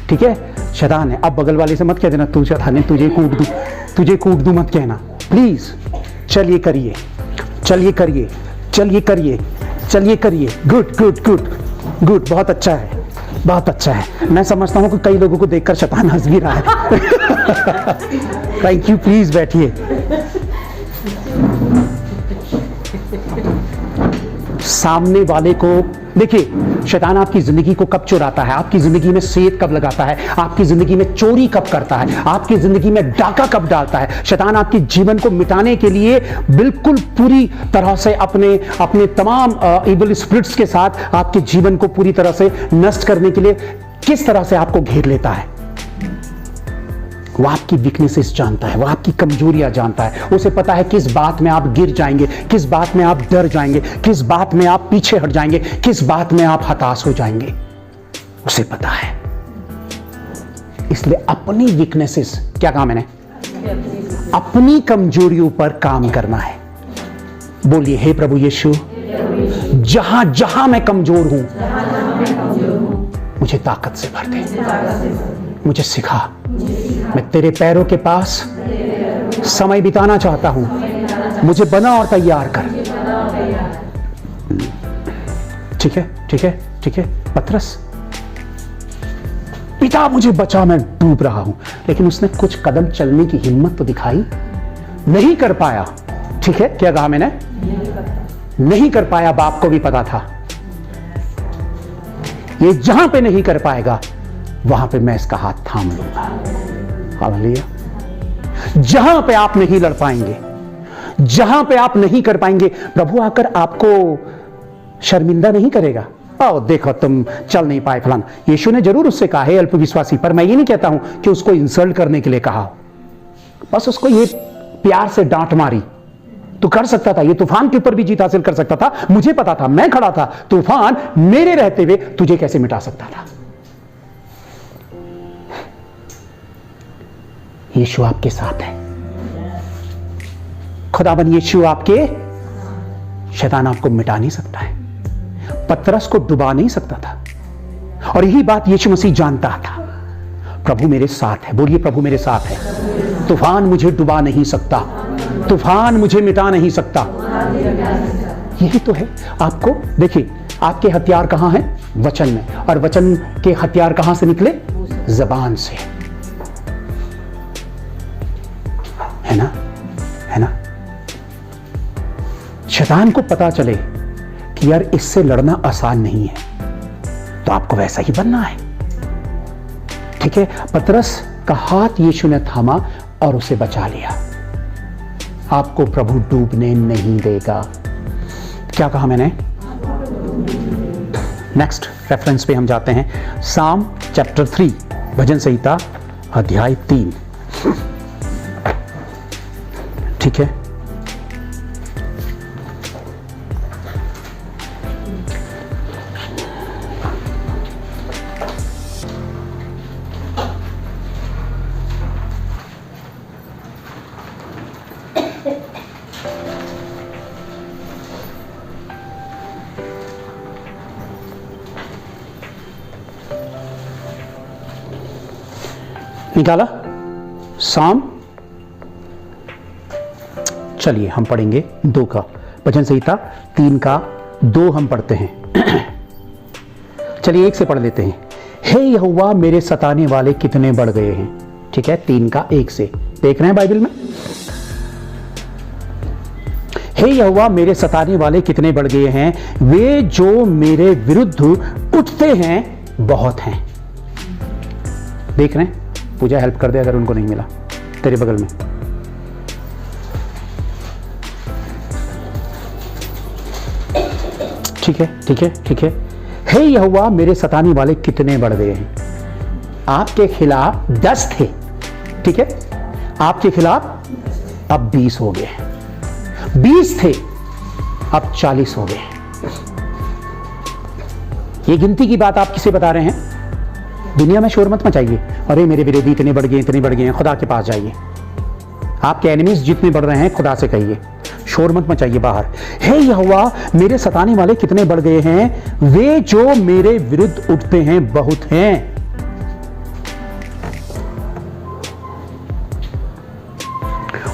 ठीक है, शैतान है। अब बगल वाले से मत कह देना तू शैतान है, तुझे कूट दूं, तुझे कूट दूं मत कहना प्लीज। चलिए करिए, चलिए करिए, चलिए करिए, चलिए करिए। गुड गुड गुड गुड, बहुत अच्छा है, बहुत अच्छा है। मैं समझता हूं कि कई लोगों को देखकर शैतान हंस भी रहा है। थैंक यू, प्लीज बैठिए। सामने वाले को देखिए, शैतान आपकी जिंदगी को कब चुराता है, आपकी जिंदगी में सेंध कब लगाता है, आपकी जिंदगी में चोरी कब करता है, आपकी जिंदगी में डाका कब डालता है। शैतान आपके जीवन को मिटाने के लिए बिल्कुल पूरी तरह से अपने तमाम इविल स्पिरिट्स के साथ आपके जीवन को पूरी तरह से नष्ट करने के लिए किस तरह से आपको घेर लेता है। वो आपकी वीकनेसेस जानता है, वो आपकी कमजोरियां जानता है, उसे पता है किस बात में आप गिर जाएंगे, किस बात में आप डर जाएंगे, किस बात में आप पीछे हट जाएंगे, किस बात में आप हताश हो जाएंगे, उसे पता है। इसलिए अपनी वीकनेसेस, क्या कहा मैंने, अपनी कमजोरियों पर काम करना है। बोलिए, हे प्रभु यीशु, जहां जहां मैं कमजोर हूं मुझे ताकत से भर दे, मुझे सिखा। मैं तेरे पैरों के पास समय बिताना चाहता हूं, मुझे बना और तैयार कर। ठीक है, ठीक है, ठीक है। पतरस, पिता मुझे बचा, मैं डूब रहा हूं। लेकिन उसने कुछ कदम चलने की हिम्मत तो दिखाई, नहीं कर पाया। ठीक है, क्या कहा मैंने, नहीं कर पाया। बाप को भी पता था ये जहां पे नहीं कर पाएगा वहां पे मैं इसका हाथ थाम लूंगा। हालेलुया। जहां पे आप नहीं लड़ पाएंगे, जहां पे आप नहीं कर पाएंगे, प्रभु आकर आपको शर्मिंदा नहीं करेगा। आओ देखो तुम चल नहीं पाए फलाना। यीशु ने जरूर उससे कहा है अल्पविश्वासी, पर मैं ये नहीं कहता हूं कि उसको इंसल्ट करने के लिए कहा, बस उसको ये प्यार से डांट मारी। तू कर सकता था, ये तूफान के ऊपर भी जीत हासिल कर सकता था। मुझे पता था, मैं खड़ा था, तूफान मेरे रहते हुए तुझे कैसे मिटा सकता था। यीशु आपके साथ है, खुदाबंद यीशु आपके, शैतान आपको मिटा नहीं सकता है, पतरस को डुबा नहीं सकता था। और यही बात यीशु मसीह जानता था। प्रभु मेरे साथ है, बोलिए प्रभु मेरे साथ है। तूफान मुझे डुबा नहीं सकता, तूफान मुझे मिटा नहीं सकता। यही तो है। आपको देखिए, आपके हथियार कहां हैं, वचन में, और वचन के हथियार कहां से निकले, जबान से, है ना, है ना। शैतान को पता चले कि यार इससे लड़ना आसान नहीं है, तो आपको वैसा ही बनना है। ठीक है, पतरस का हाथ यीशु ने थामा और उसे बचा लिया। आपको प्रभु डूबने नहीं देगा। क्या कहा मैंने, नेक्स्ट रेफरेंस पे हम जाते हैं, साम चैप्टर 3, भजन संहिता अध्याय 3। ठीक है, निकाला, साम, चलिए हम पढ़ेंगे 2 का, भजन संहिता 3 का 2 हम पढ़ते हैं। चलिए 1 से पढ़ लेते हैं। हे यहोवा मेरे सताने वाले कितने बढ़ गए हैं। ठीक है, 3 का 1 से देख रहे हैं बाइबल में। हे यहोवा मेरे सताने वाले कितने बढ़ गए हैं, वे जो मेरे विरुद्ध उठते हैं बहुत हैं। देख रहे हैं, पूजा हेल्प कर दे अगर उनको नहीं मिला तेरे बगल में। ठीक है ठीक है ठीक है। हे यहोवा मेरे सताने वाले कितने बढ़ गए हैं। आपके खिलाफ 10 थे, ठीक है, आपके खिलाफ अब 20 हो गए। 20 थे अब 40 हो गए। ये गिनती की बात आप किसे बता रहे हैं? दुनिया में शोर मत मचाइए, अरे मेरे विरोधी इतने बढ़ गए इतने बढ़ गए हैं। खुदा के पास जाइए, आपके एनिमीज जितने बढ़ रहे हैं खुदा से कहिए, शोर मत मचाइए बाहर। हे यहोवा मेरे सताने वाले कितने बढ़ गए हैं, वे जो मेरे विरुद्ध उठते हैं बहुत हैं।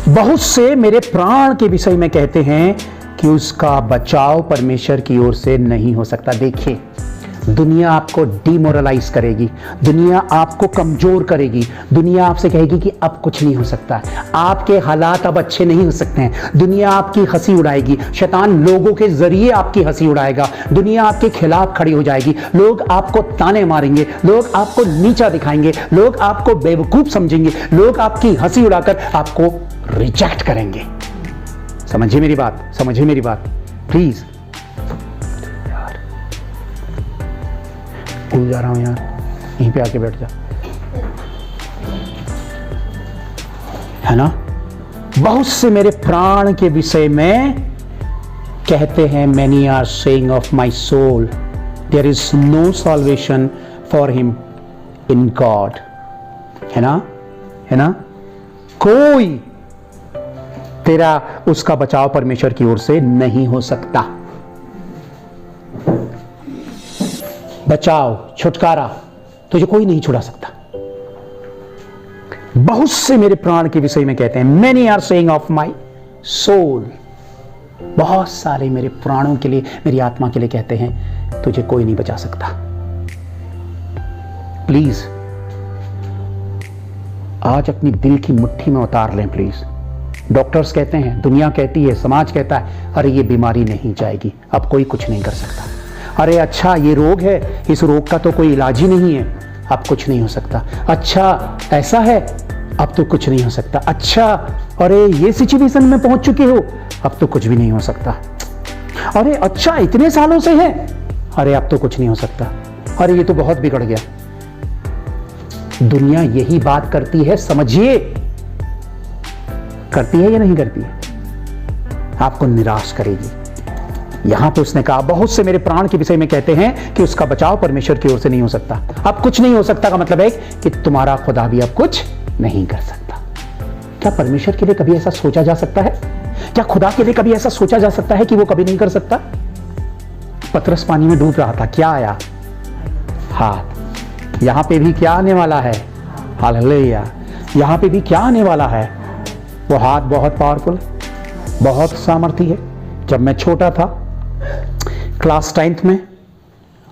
बहुत से मेरे प्राण के विषय में कहते हैं कि उसका बचाव परमेश्वर की ओर से नहीं हो सकता। देखिए, दुनिया आपको डिमोरलाइज करेगी, दुनिया आपको कमजोर करेगी, दुनिया आपसे कहेगी कि अब कुछ नहीं हो सकता, आपके हालात अब अच्छे नहीं हो सकते हैं। दुनिया आपकी हंसी उड़ाएगी, शैतान लोगों के जरिए आपकी हंसी उड़ाएगा, दुनिया आपके खिलाफ खड़ी हो जाएगी, लोग आपको ताने मारेंगे, लोग आपको नीचा दिखाएंगे, लोग आपको बेवकूफ समझेंगे, लोग आपकी हंसी उड़ाकर आपको रिजेक्ट करेंगे। समझिए मेरी बात, समझिए मेरी बात प्लीज। भूल जा रहा हूं यार, यहीं पे आके बैठ जा, है ना। बहुत से मेरे प्राण के विषय में कहते हैं, many are saying of my soul there is no salvation for him in God, है ना, है ना। कोई तेरा उसका बचाव परमेश्वर की ओर से नहीं हो सकता। बचाव, छुटकारा तुझे कोई नहीं छुड़ा सकता। बहुत से मेरे प्राण के विषय में कहते हैं, many are saying of my soul, बहुत सारे मेरे प्राणों के लिए, मेरी आत्मा के लिए कहते हैं तुझे कोई नहीं बचा सकता। प्लीज आज अपनी दिल की मुट्ठी में उतार लें प्लीज। डॉक्टर्स कहते हैं, दुनिया कहती है, समाज कहता है, अरे ये बीमारी नहीं जाएगी, अब कोई कुछ नहीं कर सकता। अरे अच्छा ये रोग है, इस रोग का तो कोई इलाज ही नहीं है, अब कुछ नहीं हो सकता। अच्छा ऐसा है, अब तो कुछ नहीं हो सकता। अच्छा अरे ये सिचुएशन में पहुंच चुके हो, अब तो कुछ भी नहीं हो सकता। अरे अच्छा इतने सालों से है, अरे अब तो कुछ नहीं हो सकता। अरे ये तो बहुत बिगड़ गया। दुनिया यही बात करती है, समझिए, करती है या नहीं करती है? आपको निराश करेगी। यहां पे उसने कहा, बहुत से मेरे प्राण के विषय में कहते हैं कि उसका बचाव परमेश्वर की ओर से नहीं हो सकता। अब कुछ नहीं हो सकता का मतलब है कि तुम्हारा खुदा भी अब कुछ नहीं कर सकता। क्या परमेश्वर के लिए कभी ऐसा सोचा जा सकता है? क्या खुदा के लिए कभी ऐसा सोचा जा सकता है कि वो कभी नहीं कर सकता? पतरस पानी में डूब रहा था, क्या आया? हाथ। यहां पे भी क्या आने वाला है? हालेलुया। यहां पे भी क्या आने वाला है? वो हाथ बहुत पावरफुल, बहुत सामर्थी है। जब मैं छोटा था, क्लास 10th में,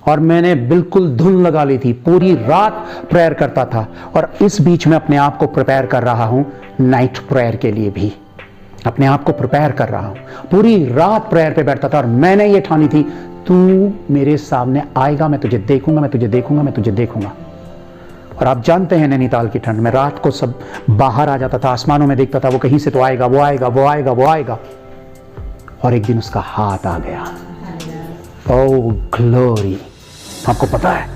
और मैंने बिल्कुल धुन लगा ली थी, पूरी रात प्रेयर करता था, और इस बीच में अपने आप को प्रिपेयर कर रहा हूं नाइट प्रेयर के लिए भी, अपने आप को प्रिपेयर कर रहा हूं। पूरी रात प्रेयर पे बैठता था, और मैंने ये ठानी थी, तू मेरे सामने आएगा, मैं तुझे देखूंगा, मैं तुझे देखूंगा, मैं तुझे देखूंगा। और आप जानते हैं नैनीताल की ठंड में रात को सब बाहर आ जाता था, आसमानों में देखता था, वो कहीं से तो आएगा, वो आएगा, वो आएगा, वो आएगा। और एक दिन उसका हाथ आ गया। ओह ग्लोरी। आपको पता है,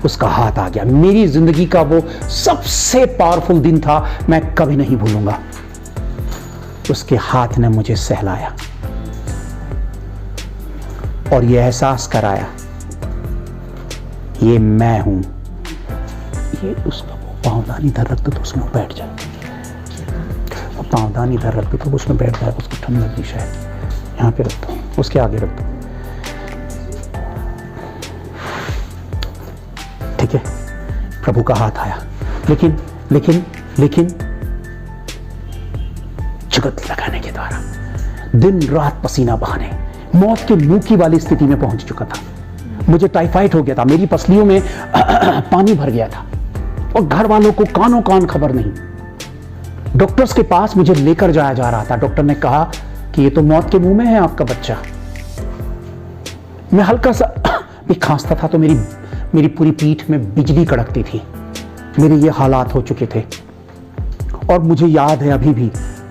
उसका हाथ आ गया। मेरी जिंदगी का वो सबसे पावरफुल दिन था, मैं कभी नहीं भूलूंगा। उसके हाथ ने मुझे सहलाया और ये एहसास कराया, ये मैं हूं। ये उसका पाँवदान इधर रख दो तो उसमें बैठ जाए, पाँवदान इधर रख दो तो उसमें बैठ जाए, उसको ठंड लगी शायद। यहाँ पे रख दो, उसके आगे रख दो, ठीक है। प्रभु का हाथ आया, लेकिन लेकिन लेकिन जुगत लगाने के द्वारा, दिन रात पसीना बहाने, मौत के मुंह की वाली स्थिति में पहुंच चुका था। मुझे टाइफाइड हो गया था, मेरी पसलियों में पानी भर गया था और घर वालों को कानों कान खबर नहीं। डॉक्टर्स के पास मुझे लेकर जाया जा रहा था। डॉक्टर ने कहा कि ये तो मौत के मुंह में है आपका बच्चा। मैं हल्का सा भी खांसता था तो मेरी पूरी पीठ में बिजली कड़कती थी। मेरे ये हालात हो चुके थे और मुझे याद है अभी भी,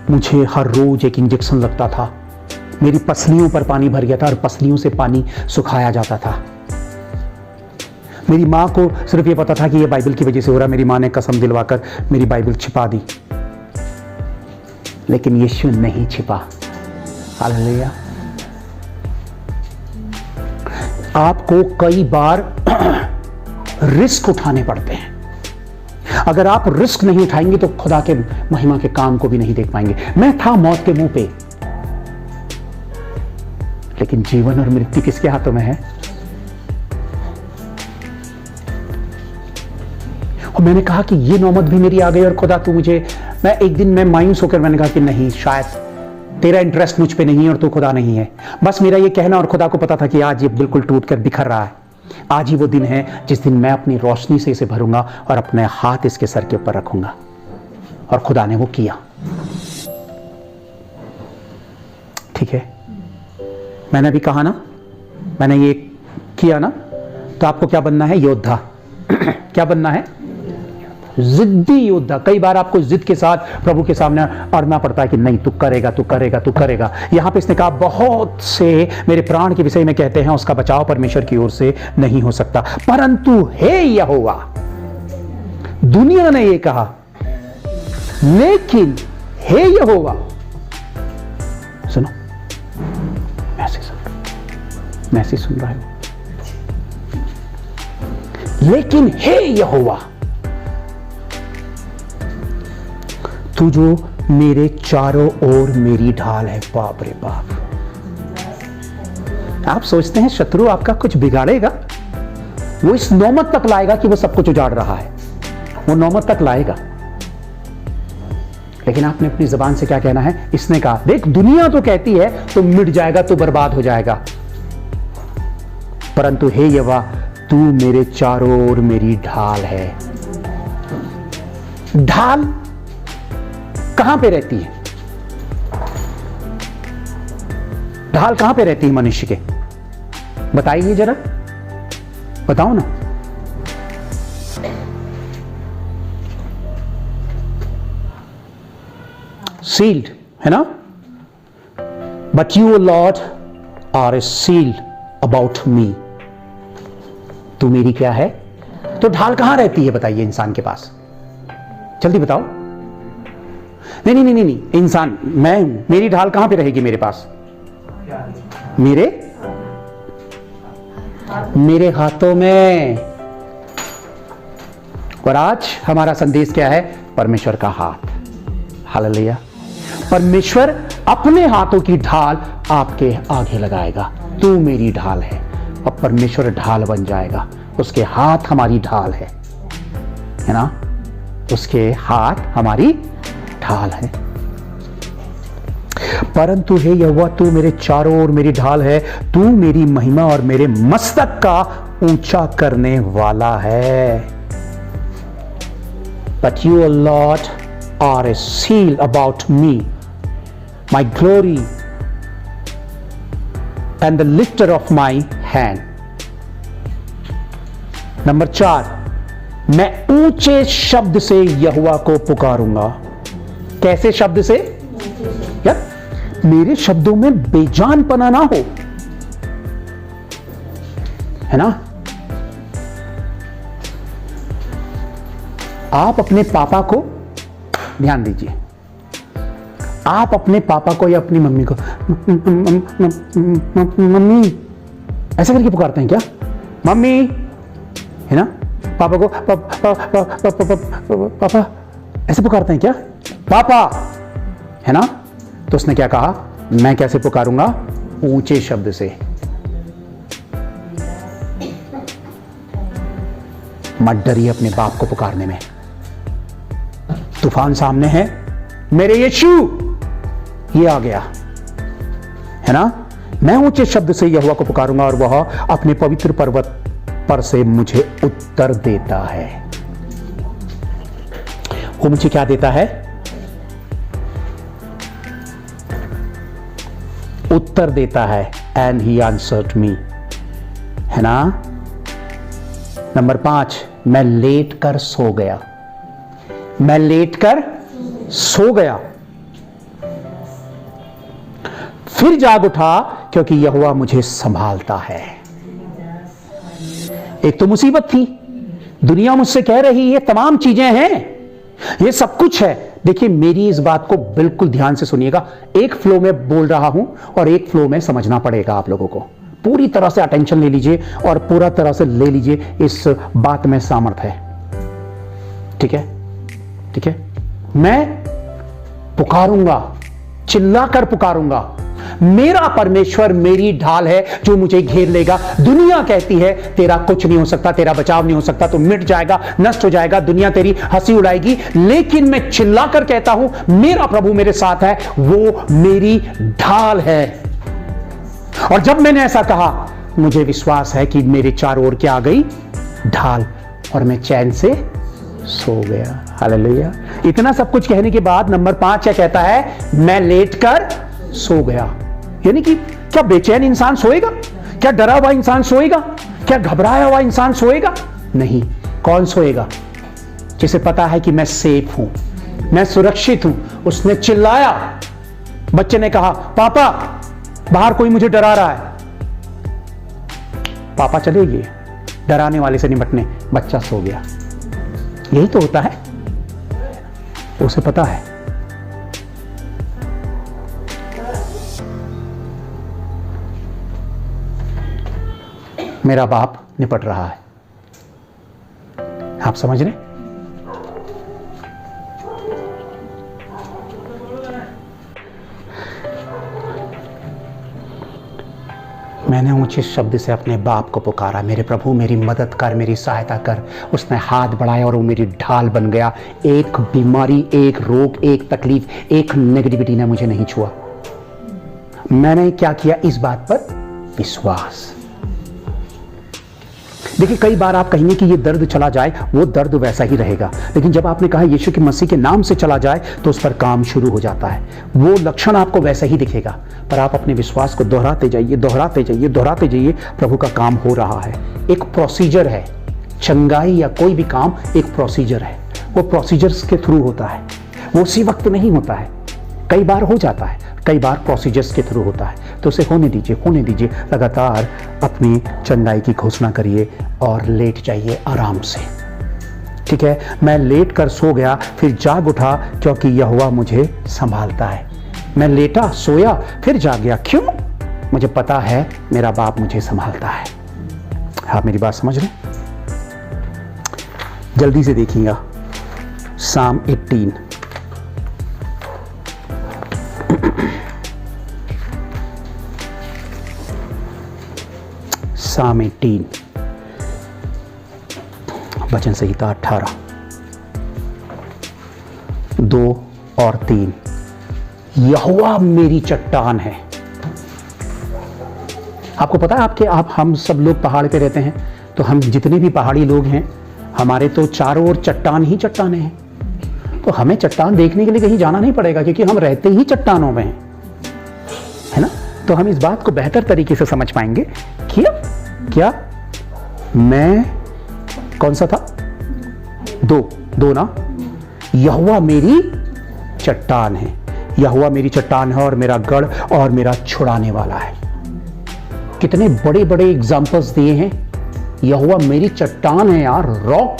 मुझे हर रोज एक इंजेक्शन लगता था। मेरी पसलियों पर पानी भर गया था और पसलियों से पानी सुखाया जाता था। मेरी माँ को सिर्फ ये पता था कि ये बाइबल की वजह से हो रहा है। मेरी माँ ने कसम दिलवाकर मेरी बाइबल छिपा दी, लेकिन यीशु नहीं छिपा। हालेलुया। आपको कई बार रिस्क उठाने पड़ते हैं। अगर आप रिस्क नहीं उठाएंगे तो खुदा के महिमा के काम को भी नहीं देख पाएंगे। मैं था मौत के मुंह पे, लेकिन जीवन और मृत्यु किसके हाथों में है? और मैंने कहा कि ये नौबत भी मेरी आ गई और खुदा तू मुझे, मैं एक दिन मैं मायूस होकर मैंने कहा कि नहीं, शायद तेरा इंटरेस्ट मुझ पे नहीं है और तू खुदा नहीं है। बस मेरा ये कहना, और खुदा को पता था कि आज ये बिल्कुल टूट कर बिखर रहा है। आज ही वो दिन है जिस दिन मैं अपनी रोशनी से इसे भरूंगा और अपने हाथ इसके सर के ऊपर रखूंगा। और खुदा ने वो किया। ठीक है, मैंने भी कहा ना, मैंने ये किया ना, तो आपको क्या बनना है? योद्धा। क्या बनना है? जिद्दी योद्धा। कई बार आपको जिद के साथ प्रभु के सामने अड़ना पड़ता है कि नहीं, तू करेगा, तू करेगा, तू करेगा। यहां पे इसने कहा बहुत से मेरे प्राण के विषय में कहते हैं उसका बचाव परमेश्वर की ओर से नहीं हो सकता, परंतु हे यहोवा। दुनिया ने ये कहा, लेकिन हे यहोवा, सुनो, मैसेज सुन रहा है, लेकिन हे यहोवा, तू जो मेरे चारों ओर मेरी ढाल है। बाप रे बाप। आप सोचते हैं शत्रु आपका कुछ बिगाड़ेगा? वो इस नौमत तक लाएगा कि वो सब कुछ उजाड़ रहा है, वो नौमत तक लाएगा। लेकिन आपने अपनी जुबान से क्या कहना है? इसने कहा, देख दुनिया तो कहती है तो मिट जाएगा, तो बर्बाद हो जाएगा, परंतु हे यहोवा, तू मेरे चारों ओर मेरी ढाल है। ढाल कहां पे रहती है? ढाल कहां पे रहती है मनुष्य के? बताइए जरा, बताओ ना। सील्ड है ना? But you Lord are a shield about me. तू मेरी क्या है? तो ढाल कहां रहती है बताइए इंसान के पास? जल्दी बताओ। नहीं नहीं नहीं नहीं, इंसान, मैं हूं, मेरी ढाल कहां पे रहेगी मेरे पास? मेरे हाथों में। और आज हमारा संदेश क्या है? परमेश्वर का हाथ। हालेलुया। परमेश्वर अपने हाथों की ढाल आपके आगे लगाएगा। तू मेरी ढाल है, और परमेश्वर ढाल बन जाएगा। उसके हाथ हमारी ढाल है ना? उसके हाथ हमारी ढाल है। परंतु हे यहोवा, तू मेरे चारों ओर मेरी ढाल है, तू मेरी महिमा और मेरे मस्तक का ऊंचा करने वाला है। But you Lord are a shield about me, my glory and the lifter of my hand. Number 4, मैं ऊंचे शब्द से यहोवा को पुकारूंगा। कैसे शब्द से? यार मेरे शब्दों में बेजानपना ना हो, है ना? आप अपने पापा को ध्यान दीजिए, आप अपने पापा को या अपनी मम्मी को मम्मी ऐसे करके पुकारते हैं क्या? मम्मी, है ना? पापा को पापा ऐसे पुकारते हैं क्या? पापा, है ना? तो उसने क्या कहा? मैं कैसे पुकारूंगा? ऊंचे शब्द से। मत डरिए अपने बाप को पुकारने में। तूफान सामने है, मेरे यीशु ये आ गया, है ना। मैं ऊंचे शब्द से यहोवा को पुकारूंगा और वह अपने पवित्र पर्वत पर से मुझे उत्तर देता है। वो मुझे क्या देता है? उत्तर देता है। एंड ही आंसर्ड मी, है ना। नंबर 5, मैं लेट कर सो गया। मैं लेट कर सो गया, फिर जाग उठा क्योंकि यहोवा मुझे संभालता है। एक तो मुसीबत थी, दुनिया मुझसे कह रही है तमाम चीजें हैं, ये सब कुछ है। देखिए मेरी इस बात को बिल्कुल ध्यान से सुनिएगा। एक फ्लो में बोल रहा हूं और एक फ्लो में समझना पड़ेगा आप लोगों को। पूरी तरह से अटेंशन ले लीजिए और पूरा तरह से ले लीजिए, इस बात में सामर्थ्य है। ठीक है, ठीक है। मैं पुकारूंगा, चिल्लाकर पुकारूंगा। मेरा परमेश्वर मेरी ढाल है जो मुझे घेर लेगा। दुनिया कहती है तेरा कुछ नहीं हो सकता, तेरा बचाव नहीं हो सकता, तो मिट जाएगा, नष्ट हो जाएगा, दुनिया तेरी हंसी उड़ाएगी। लेकिन मैं चिल्लाकर कहता हूं मेरा प्रभु मेरे साथ है, वो मेरी ढाल है। और जब मैंने ऐसा कहा, मुझे विश्वास है कि मेरे चारों ओर क्या आ गई? ढाल, और मैं चैन से सो गया। हालेलुया। इतना सब कुछ कहने के बाद नंबर 5 क्या कहता है? मैं लेटकर सो गया। यानी कि क्या बेचैन इंसान सोएगा? क्या डरा हुआ इंसान सोएगा? क्या घबराया हुआ इंसान सोएगा? नहीं। कौन सोएगा? जिसे पता है कि मैं सेफ हूं, मैं सुरक्षित हूं। उसने चिल्लाया, बच्चे ने कहा पापा बाहर कोई मुझे डरा रहा है। पापा चले गए डराने वाले से निपटने, बच्चा सो गया। यही तो होता है, उसे पता है। मेरा बाप निपट रहा है। आप समझ रहे? मैंने ऊंचे शब्द से अपने बाप को पुकारा, मेरे प्रभु मेरी मदद कर, मेरी सहायता कर। उसने हाथ बढ़ाया और वो मेरी ढाल बन गया। एक बीमारी, एक रोग, एक तकलीफ, एक नेगेटिविटी ने मुझे नहीं छुआ। मैंने क्या किया? इस बात पर विश्वास। देखिए कई बार आप कहेंगे कि ये दर्द चला जाए, वो दर्द वैसा ही रहेगा। लेकिन जब आपने कहा यीशु के मसीह के नाम से चला जाए, तो उस पर काम शुरू हो जाता है। वो लक्षण आपको वैसा ही दिखेगा, पर आप अपने विश्वास को दोहराते जाइए, दोहराते जाइए, दोहराते जाइए। प्रभु का काम हो रहा है। एक प्रोसीजर है, चंगाई या कोई भी काम एक प्रोसीजर है। वो प्रोसीजर्स के थ्रू होता है, वो उसी वक्त नहीं होता है। कई बार हो जाता है, कई बार प्रोसीजर्स के थ्रू होता है। तो उसे होने दीजिए, होने दीजिए। लगातार अपनी चंगाई की घोषणा करिए और लेट जाइए आराम से। ठीक है। मैं लेट कर सो गया, फिर जाग उठा क्योंकि यहोवा मुझे संभालता है। मैं लेटा, सोया, फिर जाग गया। क्यों? मुझे पता है मेरा बाप मुझे संभालता है। आप मेरी बात समझ रहे? जल्दी से देखिएगा साम 18। साम 18 वचन संहिता 18 2 और 3। यहोवा मेरी चट्टान है। आपको पता है आप हम सब लोग पहाड़ पे रहते हैं, तो हम जितने भी पहाड़ी लोग हैं, हमारे तो चारों ओर चट्टान ही चट्टानें हैं। तो हमें चट्टान देखने के लिए कहीं जाना नहीं पड़ेगा, क्योंकि हम रहते ही चट्टानों में हैं, है ना। तो हम इस बात को बेहतर तरीके से समझ पाएंगे कि क्या मैं कौन सा था? दो ना। यहोवा मेरी चट्टान है। यहोवा मेरी चट्टान है और मेरा गढ़ और मेरा छुड़ाने वाला है। कितने बड़े बड़े एग्जाम्पल्स दिए हैं। यहोवा मेरी चट्टान है यार, रॉक,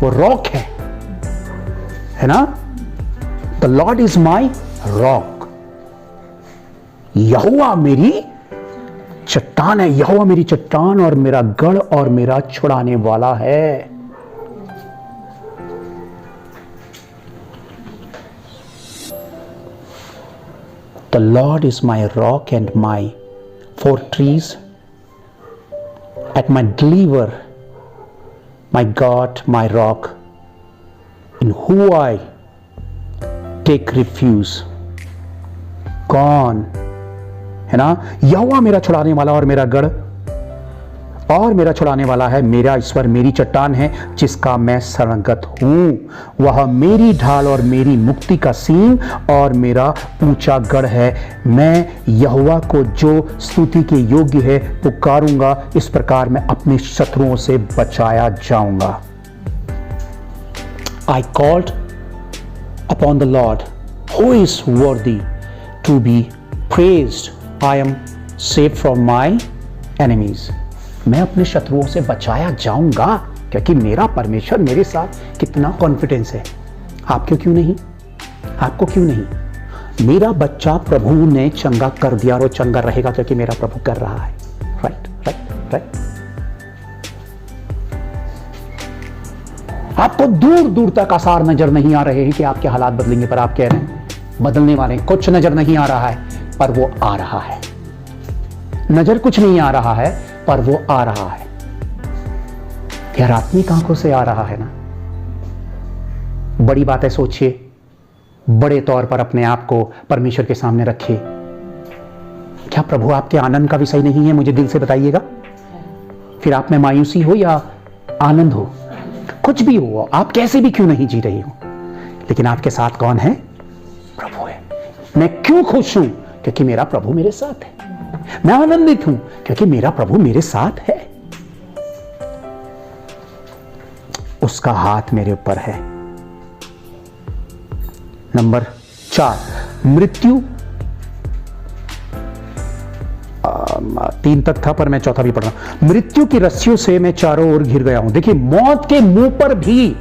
वो रॉक है ना। The Lord is my rock. यहोवा मेरी चट्टान है, यहोवा मेरी चट्टान और मेरा गढ़ और मेरा छुड़ाने वाला है। The Lord is my rock and my fortress, at my deliverer, my God, my rock, in whom I take refuge. कौन है ना? यहोवा मेरा छुड़ाने वाला और मेरा गढ़ और मेरा छुड़ाने वाला है, मेरा ईश्वर मेरी चट्टान है जिसका मैं शरणगत हूं। वह मेरी ढाल और मेरी मुक्ति का सींग और मेरा ऊंचा गढ़ है। मैं यहोवा को जो स्तुति के योग्य है पुकारूंगा, इस प्रकार मैं अपने शत्रुओं से बचाया जाऊंगा। I called upon the Lord who is worthy to be praised. I am saved from my enemies. मैं अपने शत्रुओं से बचाया जाऊंगा क्योंकि मेरा परमेश्वर मेरे साथ। कितना कॉन्फिडेंस है। आपको क्यों नहीं? आपको क्यों नहीं? मेरा बच्चा प्रभु ने चंगा कर दिया और वो चंगा रहेगा क्योंकि मेरा प्रभु कर रहा है। Right right right. आपको दूर दूर तक आसार नजर नहीं आ रहे हैं कि आपके हालात बदलेंगे, पर आप कह रहे हैं बदलने वाले। कुछ नजर नहीं आ रहा है पर वो आ रहा है। नजर कुछ नहीं आ रहा है पर वो आ रहा है। यार आत्मिक आंखों से आ रहा है ना। बड़ी बात है, सोचिए, बड़े तौर पर अपने आप को परमेश्वर के सामने रखिए। क्या प्रभु आपके आनंद का विषय नहीं है? मुझे दिल से बताइएगा। फिर आप में मायूसी हो या आनंद हो, कुछ भी हो, आप कैसे भी क्यों नहीं जी रही हो, लेकिन आपके साथ कौन है? प्रभु है। मैं क्यों खुश हूं? क्योंकि मेरा प्रभु मेरे साथ है। मैं आनंदित हूं क्योंकि मेरा प्रभु मेरे साथ है। उसका हाथ मेरे ऊपर है। नंबर 4, मृत्यु 3 तक था पर मैं चौथा भी पढ़ रहा हूं। मृत्यु की रस्सियों से मैं चारों ओर घिर गया हूं। देखिए, मौत के मुंह पर भी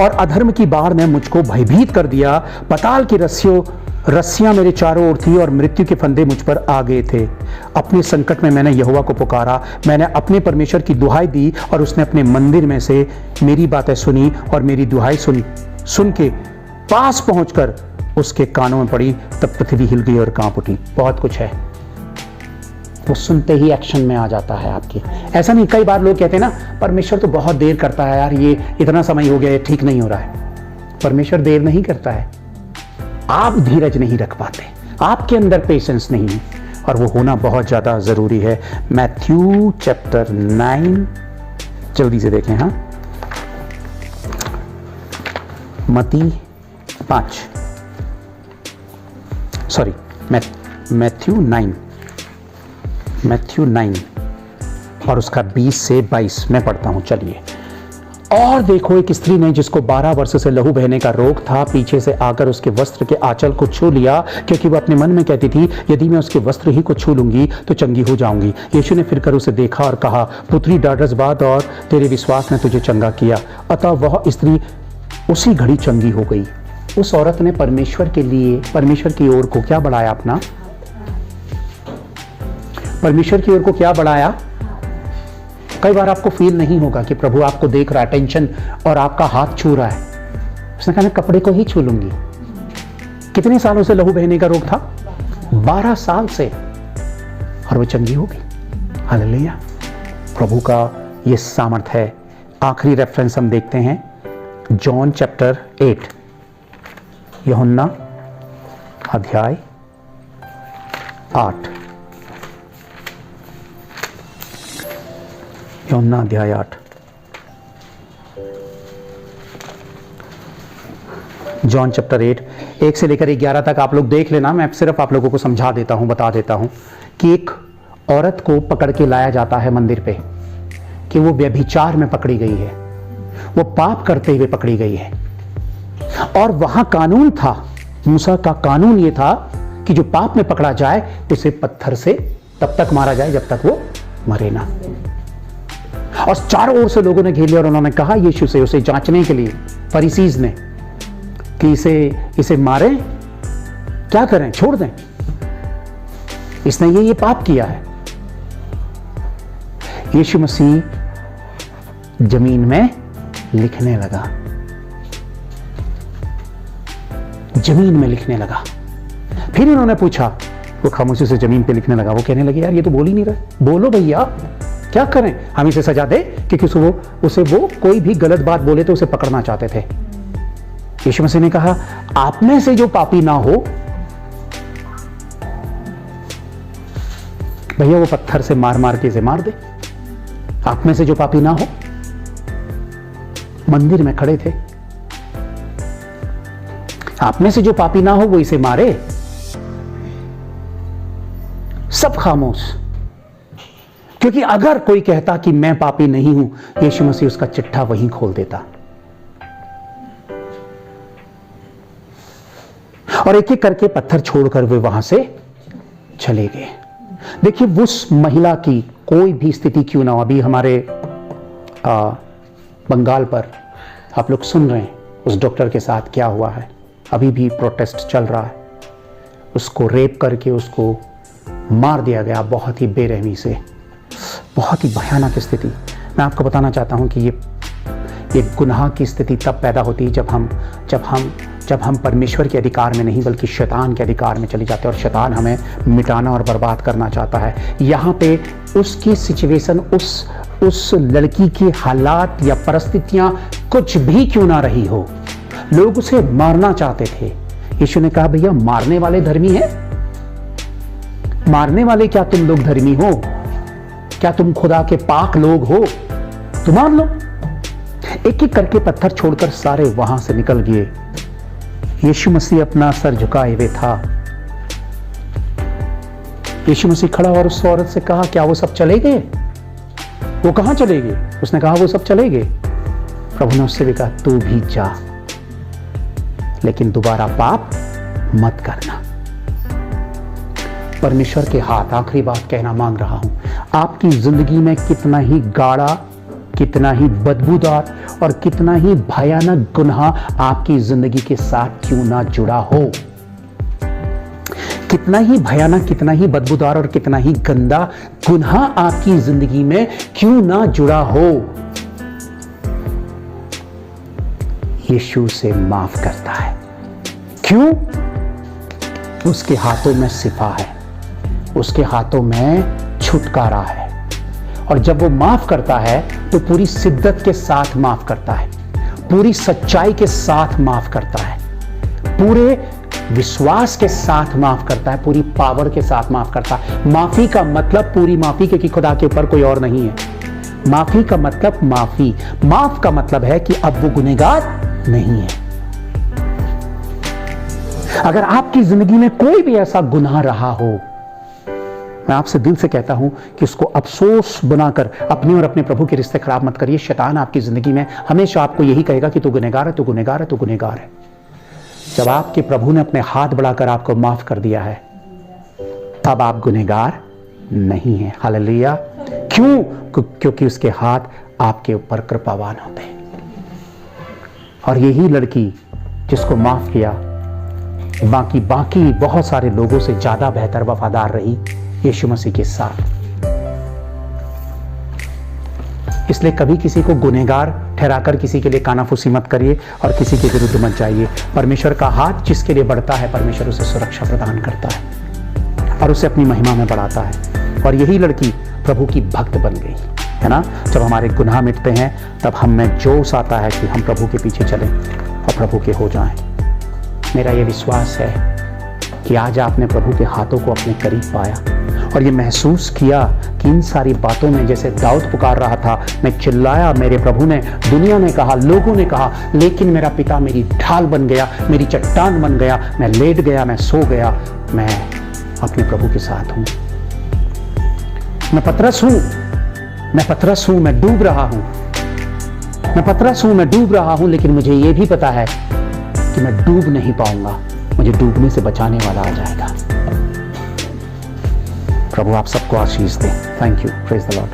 और अधर्म की बाढ़ ने मुझको भयभीत कर दिया। पताल की रस्सियां मेरे चारों ओर थी और मृत्यु के फंदे मुझ पर आ गए थे। अपने संकट में मैंने यहोवा को पुकारा। मैंने अपने परमेश्वर की दुहाई दी और उसने अपने मंदिर में से मेरी बातें सुनी और मेरी दुहाई सुन के पास पहुंचकर उसके कानों में पड़ी। तब पृथ्वी हिल गई और कांप उठी। बहुत कुछ है, वो सुनते ही एक्शन में आ जाता है आपके। ऐसा नहीं, कई बार लोग कहते हैं ना परमेश्वर तो बहुत देर करता है यार, ये इतना समय हो गया, ये ठीक नहीं हो रहा है। परमेश्वर देर नहीं करता है, आप धीरज नहीं रख पाते, आपके अंदर पेशेंस नहीं है, और वो होना बहुत ज्यादा जरूरी है। मैथ्यू चैप्टर 9 जल्दी से देखें। हाँ, मती 5 सॉरी मैथ्यू 9 और उसका 20 से 22 मैं पढ़ता हूं। चलिए। और देखो, एक स्त्री ने जिसको 12 वर्ष से लहू बहने का रोग था, पीछे से आकर उसके वस्त्र के आंचल को छू लिया, क्योंकि वह अपने मन में कहती थी यदि मैं उसके वस्त्र ही को छू लूंगी तो चंगी हो जाऊंगी। यीशु ने फिर कर उसे देखा और कहा, पुत्री ढाढ़स बात और तेरे विश्वास ने तुझे चंगा किया। अतः वह स्त्री उसी घड़ी चंगी हो गई। उस औरत ने परमेश्वर की ओर को क्या बढ़ाया? अपना परमेश्वर की ओर को क्या बढ़ाया? कई बार आपको फील नहीं होगा कि प्रभु आपको देख रहा है, टेंशन, और आपका हाथ छू रहा है। उसने कहा मैं कपड़े को ही छू लूंगी। कितने सालों से लहू बहने का रोग था? 12 साल से, और वो चंगी हो गई। हालेलुया। प्रभु का ये सामर्थ है। आखिरी रेफरेंस हम देखते हैं, जॉन चैप्टर 8, यूहन्ना अध्याय 8। यूहन्ना अध्याय 8। जॉन चैप्टर 8 1 से लेकर 11 तक आप लोग देख लेना। मैं सिर्फ आप लोगों को समझा देता हूं, बता देता हूं कि एक औरत को पकड़ के लाया जाता है मंदिर पे कि वो व्यभिचार में पकड़ी गई है, वो पाप करते हुए पकड़ी गई है। और वहां कानून था, मूसा का कानून ये था कि जो पाप में पकड़ा जाए उसे पत्थर से तब तक मारा जाए जब तक वो मरे ना। और चारों ओर से लोगों ने घेर लिया और उन्होंने कहा यीशु से, उसे जांचने के लिए, फरीसीज ने, कि इसे मारें, क्या करें, छोड़ दें, इसने ये पाप किया है। यीशु मसीह जमीन में लिखने लगा, जमीन में लिखने लगा। फिर उन्होंने पूछा, वो खामोशी से जमीन पे लिखने लगा। वो कहने लगे यार ये तो बोल ही नहीं रहा, बोलो भैया, क्या करें, हम इसे सजा दे, क्योंकि उसे वो कोई भी गलत बात बोले तो उसे पकड़ना चाहते थे। यीशु मसीह ने कहा, आप में से जो पापी ना हो भैया वो पत्थर से मार मार के इसे मार दे। आप में से जो पापी ना हो, मंदिर में खड़े थे, आप में से जो पापी ना हो वो इसे मारे। सब खामोश, क्योंकि अगर कोई कहता कि मैं पापी नहीं हूं, यीशु मसीह उसका चिट्ठा वहीं खोल देता और एक एक करके पत्थर छोड़कर वे वहां से चले गए। देखिए, उस महिला की कोई भी स्थिति क्यों ना हो, अभी हमारे बंगाल पर आप लोग सुन रहे हैं उस डॉक्टर के साथ क्या हुआ है, अभी भी प्रोटेस्ट चल रहा है। उसको रेप करके उसको मार दिया गया, बहुत ही बेरहमी से, बहुत ही भयानक स्थिति। मैं आपको बताना चाहता हूं कि ये गुनाह की स्थिति तब पैदा होती है जब हम परमेश्वर के अधिकार में नहीं बल्कि शैतान के अधिकार में चले जाते हैं, और शैतान हमें मिटाना और बर्बाद करना चाहता है। यहाँ पे उसकी सिचुएशन, उस लड़की की हालात या परिस्थितियां कुछ भी क्यों ना रही हो, लोग उसे मारना चाहते थे। यीशु ने कहा, भैया मारने वाले धर्मी हैं? मारने वाले क्या तुम लोग धर्मी हो? क्या तुम खुदा के पाक लोग हो? तुम मार लो। एक एक करके पत्थर छोड़कर सारे वहां से निकल गए। यीशु मसीह अपना सर झुकाए हुए था। यीशु मसीह खड़ा और उस औरत से कहा, क्या वो सब चले गए? वो कहां चले गए? उसने कहा, वो सब चले गए। प्रभु ने उससे भी कहा, तू भी जा, लेकिन दोबारा पाप मत करना। परमेश्वर के हाथ, आखिरी बात कहना मांग रहा हूं, आपकी जिंदगी में कितना ही गाढ़ा, कितना ही बदबूदार और कितना ही भयानक गुनाह आपकी जिंदगी के साथ क्यों ना जुड़ा हो, कितना ही भयानक, कितना ही बदबूदार और कितना ही गंदा गुनाह आपकी जिंदगी में क्यों ना जुड़ा हो, यीशु से माफ करता है। क्यों? उसके हाथों में शिफा है, उसके हाथों में छुटकारा है, और जब वो माफ करता है तो पूरी शिद्दत के साथ माफ करता है, पूरी सच्चाई के साथ माफ करता है, पूरे विश्वास के साथ माफ करता है, पूरी पावर के साथ माफ करता है। माफी का मतलब पूरी माफी, क्योंकि खुदा के ऊपर कोई और नहीं है। माफी का मतलब माफी, माफ का मतलब है कि अब वो गुनहगार नहीं है। अगर आपकी जिंदगी में कोई भी ऐसा गुनाह रहा हो, मैं आपसे दिल से कहता हूं कि उसको अफसोस बनाकर अपने और अपने प्रभु के रिश्ते खराब मत करिए। शैतान आपकी जिंदगी में हमेशा आपको यही कहेगा कि तू गुनहगार है, तू गुनहगार है, तू गुनहगार है। जब आपके प्रभु ने अपने हाथ बढ़ाकर आपको माफ कर दिया है, तब आप गुनहगार नहीं हैं। हालेलुया। क्यों? क्योंकि उसके हाथ आपके ऊपर कृपावान होते हैं। और यही लड़की जिसको माफ किया, बाकी बहुत सारे लोगों से ज्यादा बेहतर वफादार रही यीशु मसीह के साथ। इसलिए कभी किसी को गुनहगार ठहराकर किसी के लिए कानाफूसी मत करिए और किसी के विरुद्ध मत जाइए। परमेश्वर का हाथ जिसके लिए बढ़ता है, परमेश्वर उसे सुरक्षा प्रदान करता है और उसे अपनी महिमा में बढ़ाता है। और यही लड़की प्रभु की भक्त बन गई, है ना। जब हमारे गुनाह मिटते हैं तब हम में जोश आता है कि हम प्रभु के पीछे चलें और प्रभु के हो जाएं। मेरा ये विश्वास है कि आज आपने प्रभु के हाथों को अपने करीब पाया और ये महसूस किया कि इन सारी बातों में, जैसे दाऊद पुकार रहा था, मैं चिल्लाया, मेरे प्रभु ने, दुनिया ने कहा, लोगों ने कहा, लेकिन मेरा पिता मेरी ढाल बन गया, मेरी चट्टान बन गया, मैं लेट गया, मैं सो गया, मैं अपने प्रभु के साथ हूं। मैं पतरस हूं, मैं डूब रहा हूं, मैं पतरस हूं, मैं डूब रहा हूं, लेकिन मुझे यह भी पता है कि मैं डूब नहीं पाऊंगा, मुझे डूबने से बचाने वाला आ जाएगा। प्रभु आप सबको आशीष दे। Thank you. Praise the Lord.